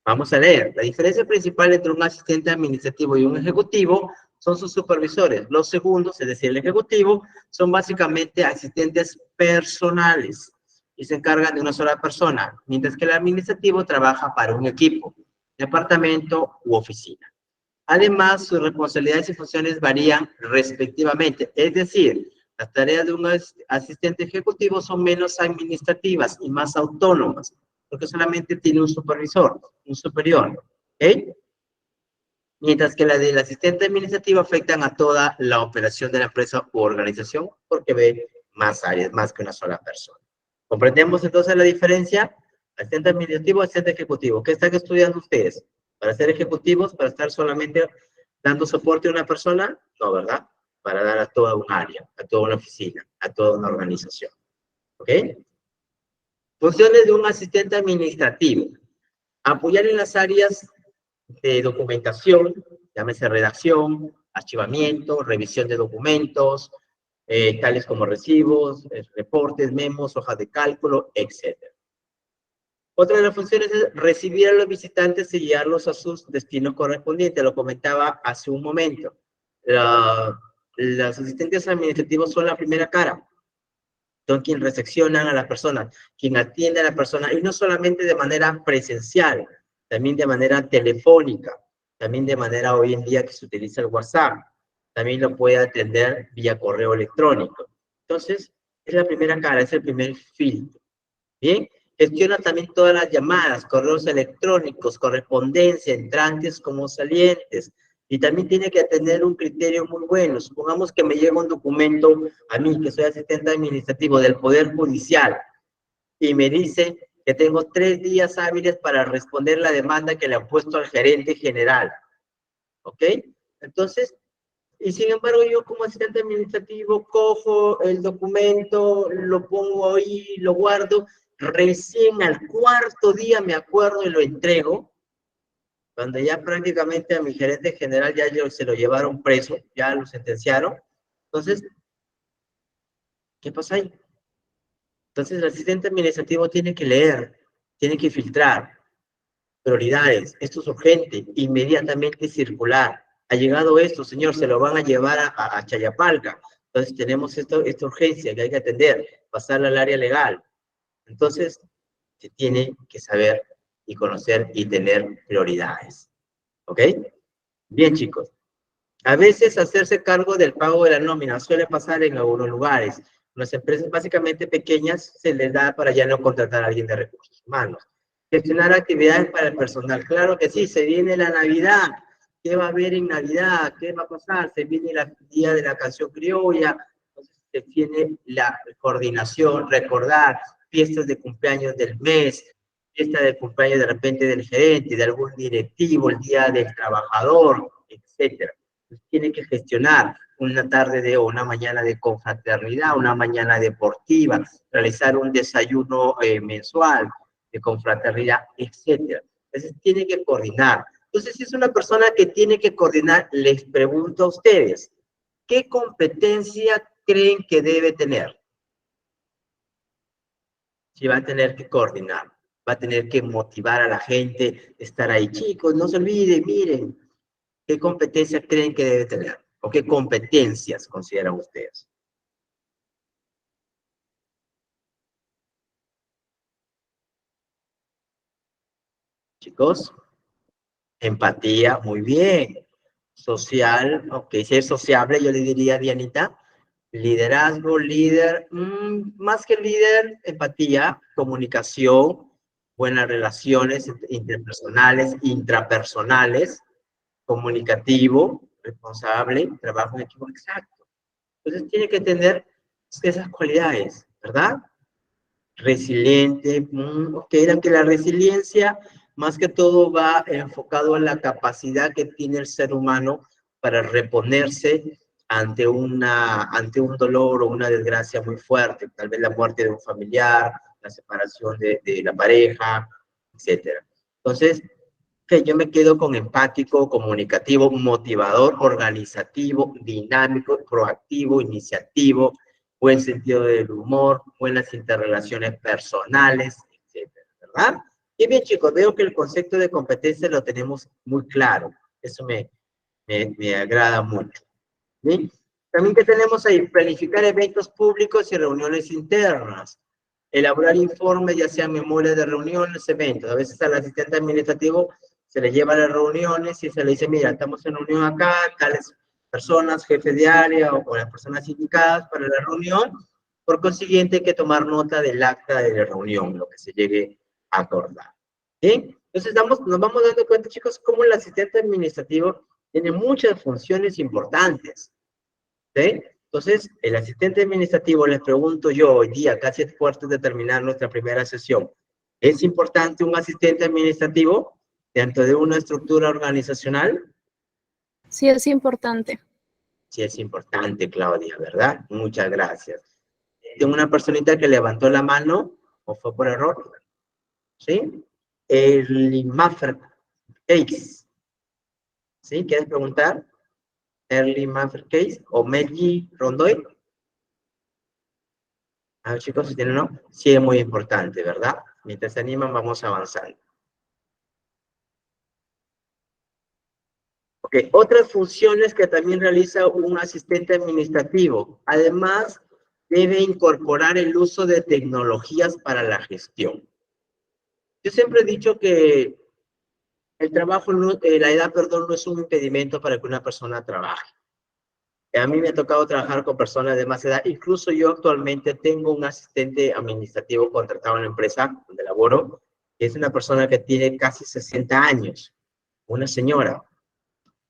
Vamos a leer. La diferencia principal entre un asistente administrativo y un ejecutivo son sus supervisores. Los segundos, es decir, el ejecutivo, son básicamente asistentes personales y se encargan de una sola persona, mientras que el administrativo trabaja para un equipo, departamento u oficina. Además, sus responsabilidades y funciones varían respectivamente, es decir, las tareas de un asistente ejecutivo son menos administrativas y más autónomas, porque solamente tiene un supervisor, un superior, ¿ok? Mientras que la del asistente administrativo afectan a toda la operación de la empresa u organización, porque ve más áreas, más que una sola persona. ¿Comprendemos entonces la diferencia? Asistente administrativo, asistente ejecutivo. ¿Qué están estudiando ustedes? ¿Para ser ejecutivos? ¿Para estar solamente dando soporte a una persona? No, ¿verdad? Para dar a toda un área, a toda una oficina, a toda una organización. ¿Ok? Funciones de un asistente administrativo. Apoyar en las áreas de documentación, llámese redacción, archivamiento, revisión de documentos, tales como recibos, reportes, memos, hojas de cálculo, etc. Otra de las funciones es recibir a los visitantes y guiarlos a sus destinos correspondientes. Lo comentaba hace un momento. Los asistentes administrativos son la primera cara. Son quienes recepcionan a las personas, quien atiende a la persona, y no solamente de manera presencial, también de manera telefónica, también de manera hoy en día que se utiliza el WhatsApp. También lo puede atender vía correo electrónico. Entonces, es la primera cara, es el primer filtro. Bien, gestiona también todas las llamadas, correos electrónicos, correspondencia, entrantes como salientes. Y también tiene que tener un criterio muy bueno. Supongamos que me llega un documento a mí, que soy asistente administrativo del Poder Judicial, y me dice que tengo 3 días hábiles para responder la demanda que le han puesto al gerente general. ¿Ok? Entonces, y sin embargo yo como asistente administrativo cojo el documento, lo pongo ahí, lo guardo, recién al 4.º día me acuerdo y lo entrego, cuando ya prácticamente a mi gerente general ya se lo llevaron preso, ya lo sentenciaron. Entonces, ¿qué pasa ahí? Entonces el asistente administrativo tiene que leer, tiene que filtrar prioridades, esto es urgente, inmediatamente circular. Ha llegado esto, señor, se lo van a llevar a Chayapalca. Entonces tenemos esta urgencia que hay que atender, pasarla al área legal. Entonces, se tiene que saber y conocer y tener prioridades. ¿Ok? Bien, chicos. A veces hacerse cargo del pago de la nómina suele pasar en algunos lugares. Las empresas básicamente pequeñas se les da para ya no contratar a alguien de recursos humanos. Gestionar actividades para el personal. Claro que sí, se viene la Navidad. ¿Qué va a haber en Navidad? ¿Qué va a pasar? Se viene el día de la canción criolla. Entonces se tiene la coordinación, recordar fiestas de cumpleaños del mes, fiesta de cumpleaños de repente del gerente, de algún directivo, el día del trabajador, etcétera. Tiene que gestionar una tarde o una mañana de confraternidad, una mañana deportiva, realizar un desayuno mensual de confraternidad, etcétera. Entonces tiene que coordinar. Entonces, si es una persona que tiene que coordinar, les pregunto a ustedes, ¿qué competencia creen que debe tener? Si va a tener que coordinar, va a tener que motivar a la gente, estar ahí. Chicos, no se olviden, miren, ¿qué competencia creen que debe tener? ¿O qué competencias consideran ustedes? Chicos, empatía, muy bien. Social, ok, ser sociable, yo le diría, Dianita. Liderazgo, líder, más que líder, empatía, comunicación, buenas relaciones interpersonales, intrapersonales, comunicativo, responsable, trabajo en equipo, exacto. Entonces tiene que tener esas cualidades, ¿verdad? Resiliente, era que la resiliencia más que todo va enfocado en la capacidad que tiene el ser humano para reponerse ante un dolor o una desgracia muy fuerte, tal vez la muerte de un familiar, la separación de la pareja, etc. Entonces, yo me quedo con empático, comunicativo, motivador, organizativo, dinámico, proactivo, iniciativo, buen sentido del humor, buenas interrelaciones personales, etcétera, ¿verdad? Y bien, chicos, veo que el concepto de competencia lo tenemos muy claro. Eso me agrada mucho. ¿Sí? También que tenemos ahí, planificar eventos públicos y reuniones internas. Elaborar informes, ya sea memoria de reuniones, eventos. A veces al asistente administrativo se le lleva a las reuniones y se le dice, mira, estamos en reunión acá, tales personas, jefes de área o las personas indicadas para la reunión. Por consiguiente, hay que tomar nota del acta de la reunión, lo que se llegue a acordar. ¿Sí? Entonces, nos vamos dando cuenta, chicos, cómo el asistente administrativo tiene muchas funciones importantes. ¿Sí? Entonces, el asistente administrativo, les pregunto yo hoy día, casi es fuerte de terminar nuestra primera sesión, ¿es importante un asistente administrativo dentro de una estructura organizacional? Sí, es importante. Sí, es importante, Claudia, ¿verdad? Muchas gracias. Tengo una personita que levantó la mano, o fue por error, ¿sí? Early Maffer Case. ¿Sí? ¿Quieres preguntar? Early Maffer Case o Melgi Rondoy. A ver, chicos, si tienen, ¿no? Sí, es muy importante, ¿verdad? Mientras se animan, vamos avanzando. Ok, otras funciones que también realiza un asistente administrativo. Además, debe incorporar el uso de tecnologías para la gestión. Yo siempre he dicho que el trabajo, la edad, perdón, no es un impedimento para que una persona trabaje. A mí me ha tocado trabajar con personas de más edad. Incluso yo actualmente tengo un asistente administrativo contratado en la empresa donde laboro, que es una persona que tiene casi 60 años, una señora.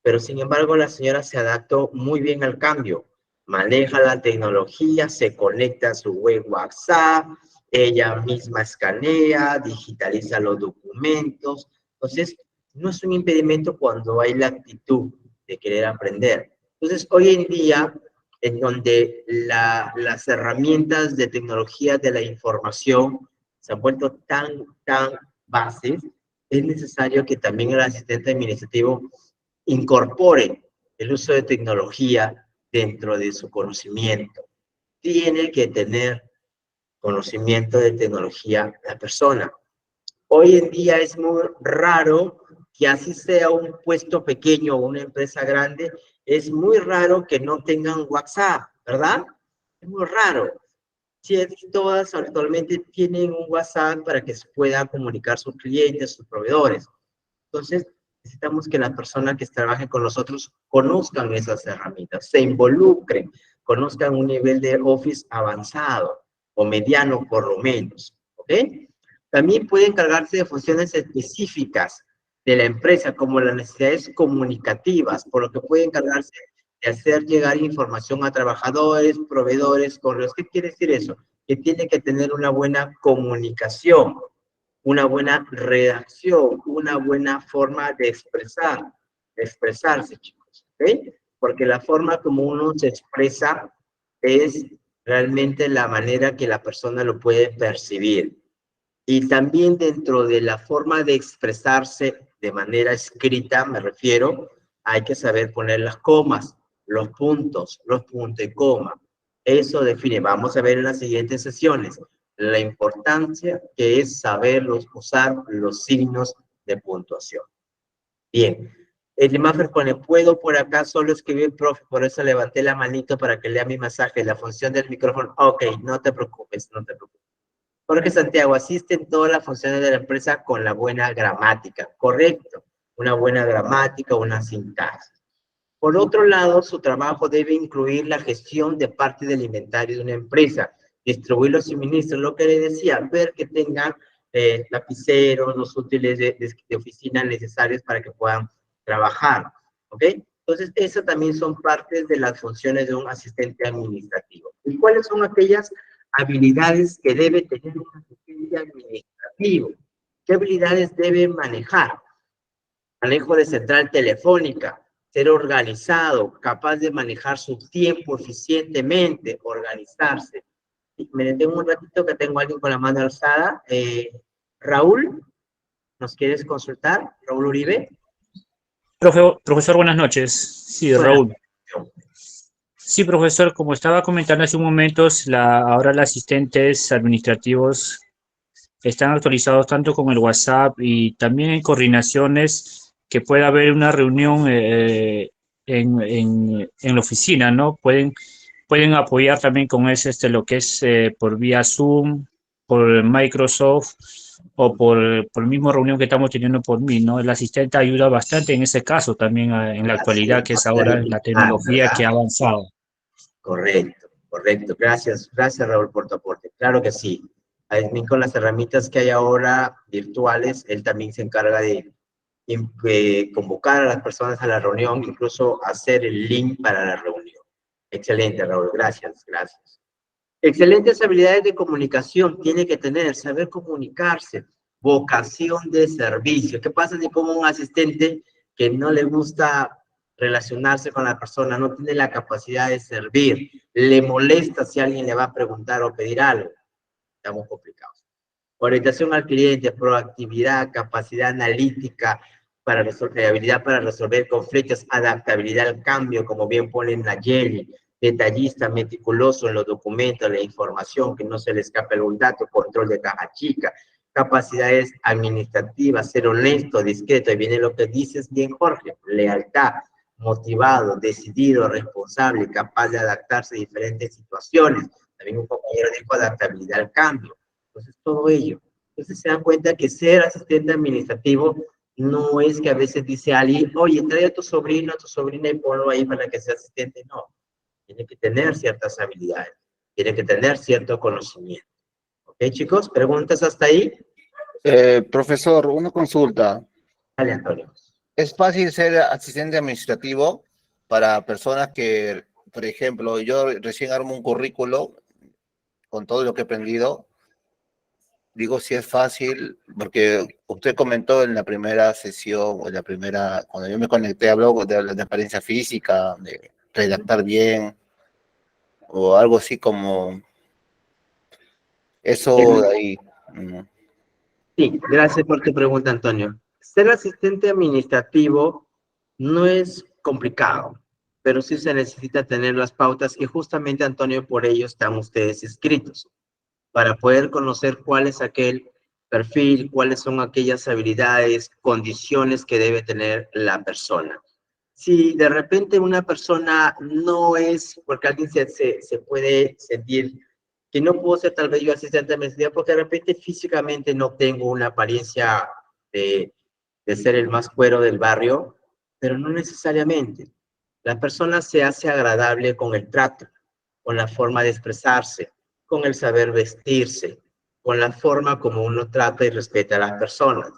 pero sin embargo la señora se adaptó muy bien al cambio. Maneja la tecnología, se conecta a su web WhatsApp, ella misma escanea, digitaliza los documentos. Entonces, no es un impedimento cuando hay la actitud de querer aprender. Entonces, hoy en día, en donde las herramientas de tecnología de la información se han vuelto tan bases, es necesario que también el asistente administrativo incorpore el uso de tecnología dentro de su conocimiento. Tiene que tener conocimiento de tecnología la persona. Hoy en día es muy raro que así sea un puesto pequeño o una empresa grande, es muy raro que no tengan WhatsApp, ¿verdad? Es muy raro. Sí, todas actualmente tienen un WhatsApp para que se pueda comunicar sus clientes, sus proveedores. Entonces, necesitamos que la persona que trabaje con nosotros conozcan esas herramientas, se involucren, conozcan un nivel de Office avanzado o mediano por lo menos, ¿ok? También puede encargarse de funciones específicas de la empresa, como las necesidades comunicativas, por lo que puede encargarse de hacer llegar información a trabajadores, proveedores, correos. ¿Qué quiere decir eso? Que tiene que tener una buena comunicación, una buena redacción, una buena forma de expresarse, chicos, ¿ok? Porque la forma como uno se expresa es realmente la manera que la persona lo puede percibir. Y también dentro de la forma de expresarse de manera escrita, me refiero, hay que saber poner las comas, los puntos y coma. Eso define, vamos a ver en las siguientes sesiones, la importancia que es saber usar los signos de puntuación. Bien, el Maffer pone, ¿puedo por acá solo escribir, profe? Por eso levanté la manito para que lea mi mensaje, la función del micrófono. Ok, no te preocupes, no te preocupes. Jorge Santiago, asiste en todas las funciones de la empresa con la buena gramática. Correcto, una buena gramática, una sintaxis. Por otro lado, su trabajo debe incluir la gestión de parte del inventario de una empresa, distribuir los suministros, lo que le decía, ver que tengan lapiceros, los útiles de oficina necesarios para que puedan trabajar, ¿ok? Entonces, esas también son partes de las funciones de un asistente administrativo. ¿Y cuáles son aquellas habilidades que debe tener un asistente administrativo? ¿Qué habilidades debe manejar? Manejo de central telefónica, ser organizado, capaz de manejar su tiempo eficientemente, organizarse. Me detengo un ratito que tengo a alguien con la mano alzada. Raúl, ¿nos quieres consultar? Raúl Uribe. Profesor, buenas noches. Sí, Raúl. Sí, profesor, como estaba comentando hace un momento, ahora los asistentes administrativos están actualizados tanto con el WhatsApp y también en coordinaciones que pueda haber una reunión en la oficina, ¿no? Pueden apoyar también con lo que es por vía Zoom, por Microsoft o por la misma reunión que estamos teniendo por mí, ¿no? El asistente ayuda bastante en ese caso también en la actualidad, que es ahora la tecnología que ha avanzado. Correcto, correcto. Gracias Raúl por tu aporte. Claro que sí. También con las herramientas que hay ahora virtuales, él también se encarga de convocar a las personas a la reunión, incluso hacer el link para la reunión. Excelente, Raúl. Gracias. Excelentes habilidades de comunicación tiene que tener, saber comunicarse, vocación de servicio. ¿Qué pasa si como un asistente que no le gusta relacionarse con la persona, no tiene la capacidad de servir, le molesta si alguien le va a preguntar o pedir algo? Estamos complicados. Orientación al cliente, proactividad, capacidad analítica, habilidad para resolver conflictos, adaptabilidad al cambio, como bien pone Nayeli, detallista, meticuloso en los documentos, la información, que no se le escape algún dato, control de caja chica, capacidades administrativas, ser honesto, discreto, y viene lo que dices bien, Jorge, lealtad, motivado, decidido, responsable, capaz de adaptarse a diferentes situaciones. También un compañero dijo adaptabilidad al cambio. Entonces, todo ello. Entonces, se dan cuenta que ser asistente administrativo no es que a veces dice alguien, oye, trae a tu sobrino, a tu sobrina y ponlo ahí para que sea asistente. No. Tiene que tener ciertas habilidades. Tiene que tener cierto conocimiento. ¿Ok, chicos? ¿Preguntas hasta ahí? Profesor, una consulta. Dale, Antonio. Es fácil ser asistente administrativo para personas que, por ejemplo, yo recién armo un currículo con todo lo que he aprendido. Digo si es fácil, porque usted comentó en la primera sesión, o en la primera, cuando yo me conecté, habló de la experiencia física, de redactar bien, o algo así como eso de ahí. Sí, gracias por tu pregunta, Antonio. Ser asistente administrativo no es complicado, pero sí se necesita tener las pautas y justamente, Antonio, por ello están ustedes inscritos, para poder conocer cuál es aquel perfil, cuáles son aquellas habilidades, condiciones que debe tener la persona. Si de repente una persona no es, porque alguien se puede sentir que no puedo ser tal vez yo asistente administrativo porque de repente físicamente no tengo una apariencia de ser el más cuero del barrio, pero no necesariamente. La persona se hace agradable con el trato, con la forma de expresarse, con el saber vestirse, con la forma como uno trata y respeta a las personas.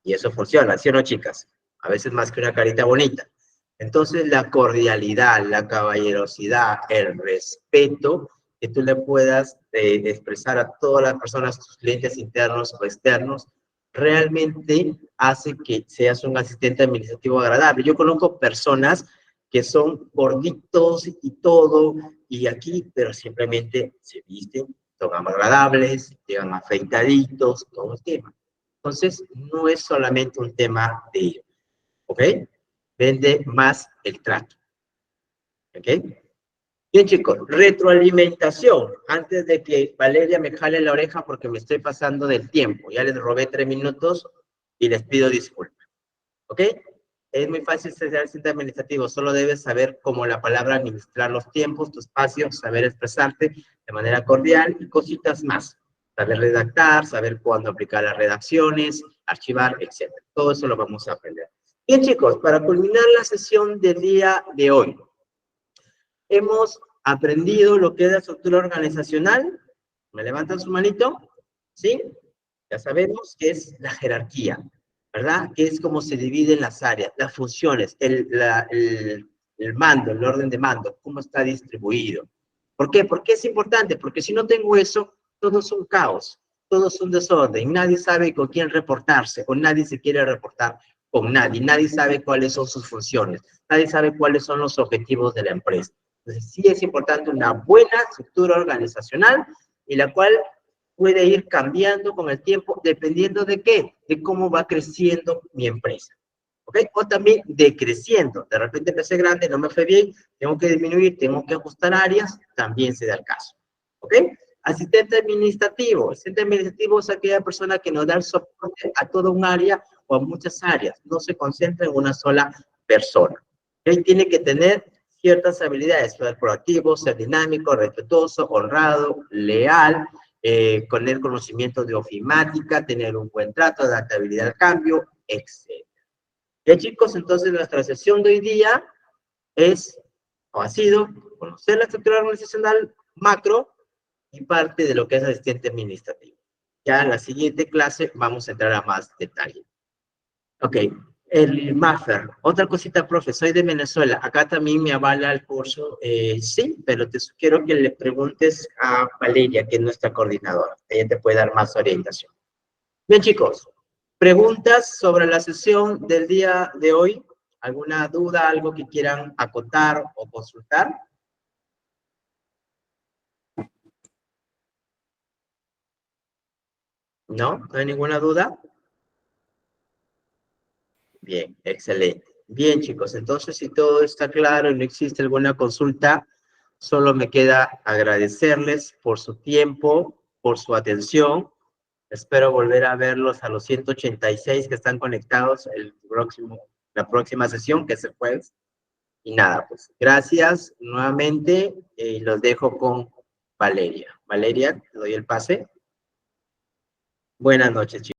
Y eso funciona, ¿sí o no, chicas? A veces más que una carita bonita. Entonces, la cordialidad, la caballerosidad, el respeto que tú le puedas expresar a todas las personas, tus clientes internos o externos, realmente hace que seas un asistente administrativo agradable. Yo conozco personas que son gorditos y todo, y aquí, pero simplemente se visten, son agradables, llegan afeitaditos, todo el tema. Entonces, no es solamente un tema de ello, ¿ok? Vende más el trato, ¿ok? Bien, chicos, retroalimentación. Antes de que Valeria me jale la oreja porque me estoy pasando del tiempo. Ya les robé 3 minutos y les pido disculpas, ¿ok? Es muy fácil ser asistente administrativo, solo debes saber como la palabra administrar los tiempos, tu espacio, saber expresarte de manera cordial y cositas más. Saber redactar, saber cuándo aplicar las redacciones, archivar, etc. Todo eso lo vamos a aprender. Bien, chicos, para culminar la sesión del día de hoy, hemos aprendido lo que es la estructura organizacional. ¿Me levantan su manito? ¿Sí? Ya sabemos que es la jerarquía, ¿verdad? Que es como se dividen las áreas, las funciones, el mando, el orden de mando, cómo está distribuido. ¿Por qué? ¿Por qué es importante? Porque si no tengo eso, todo es un caos, todo es un desorden, nadie sabe con quién reportarse, o nadie se quiere reportar con nadie, nadie sabe cuáles son sus funciones, nadie sabe cuáles son los objetivos de la empresa. Entonces, sí es importante una buena estructura organizacional y la cual puede ir cambiando con el tiempo dependiendo de qué, de cómo va creciendo mi empresa. ¿Ok? O también decreciendo. De repente empecé grande, no me fue bien, tengo que disminuir, tengo que ajustar áreas, también se da el caso. ¿Ok? Asistente administrativo. Asistente administrativo es aquella persona que nos da el soporte a toda un área o a muchas áreas. No se concentra en una sola persona. Y tiene que tener ciertas habilidades, ser proactivo, ser dinámico, respetuoso, honrado, leal, con el conocimiento de ofimática, tener un buen trato, adaptabilidad al cambio, etc. Bien, chicos, entonces nuestra sesión de hoy día es, o ha sido, conocer la estructura organizacional macro y parte de lo que es asistente administrativo. Ya en la siguiente clase vamos a entrar a más detalle. Ok, el MAFER. Otra cosita, profe, soy de Venezuela. Acá también me avala el curso. Sí, pero te sugiero que le preguntes a Valeria, que es nuestra coordinadora. Ella te puede dar más orientación. Bien, chicos. ¿Preguntas sobre la sesión del día de hoy? ¿Alguna duda, algo que quieran acotar o consultar? ¿No? ¿No hay ninguna duda? Bien, excelente. Bien, chicos, entonces si todo está claro y no existe alguna consulta, solo me queda agradecerles por su tiempo, por su atención. Espero volver a verlos a los 186 que están conectados la próxima sesión, que es el jueves. Y nada, pues gracias nuevamente y los dejo con Valeria. Valeria, te doy el pase. Buenas noches, chicos.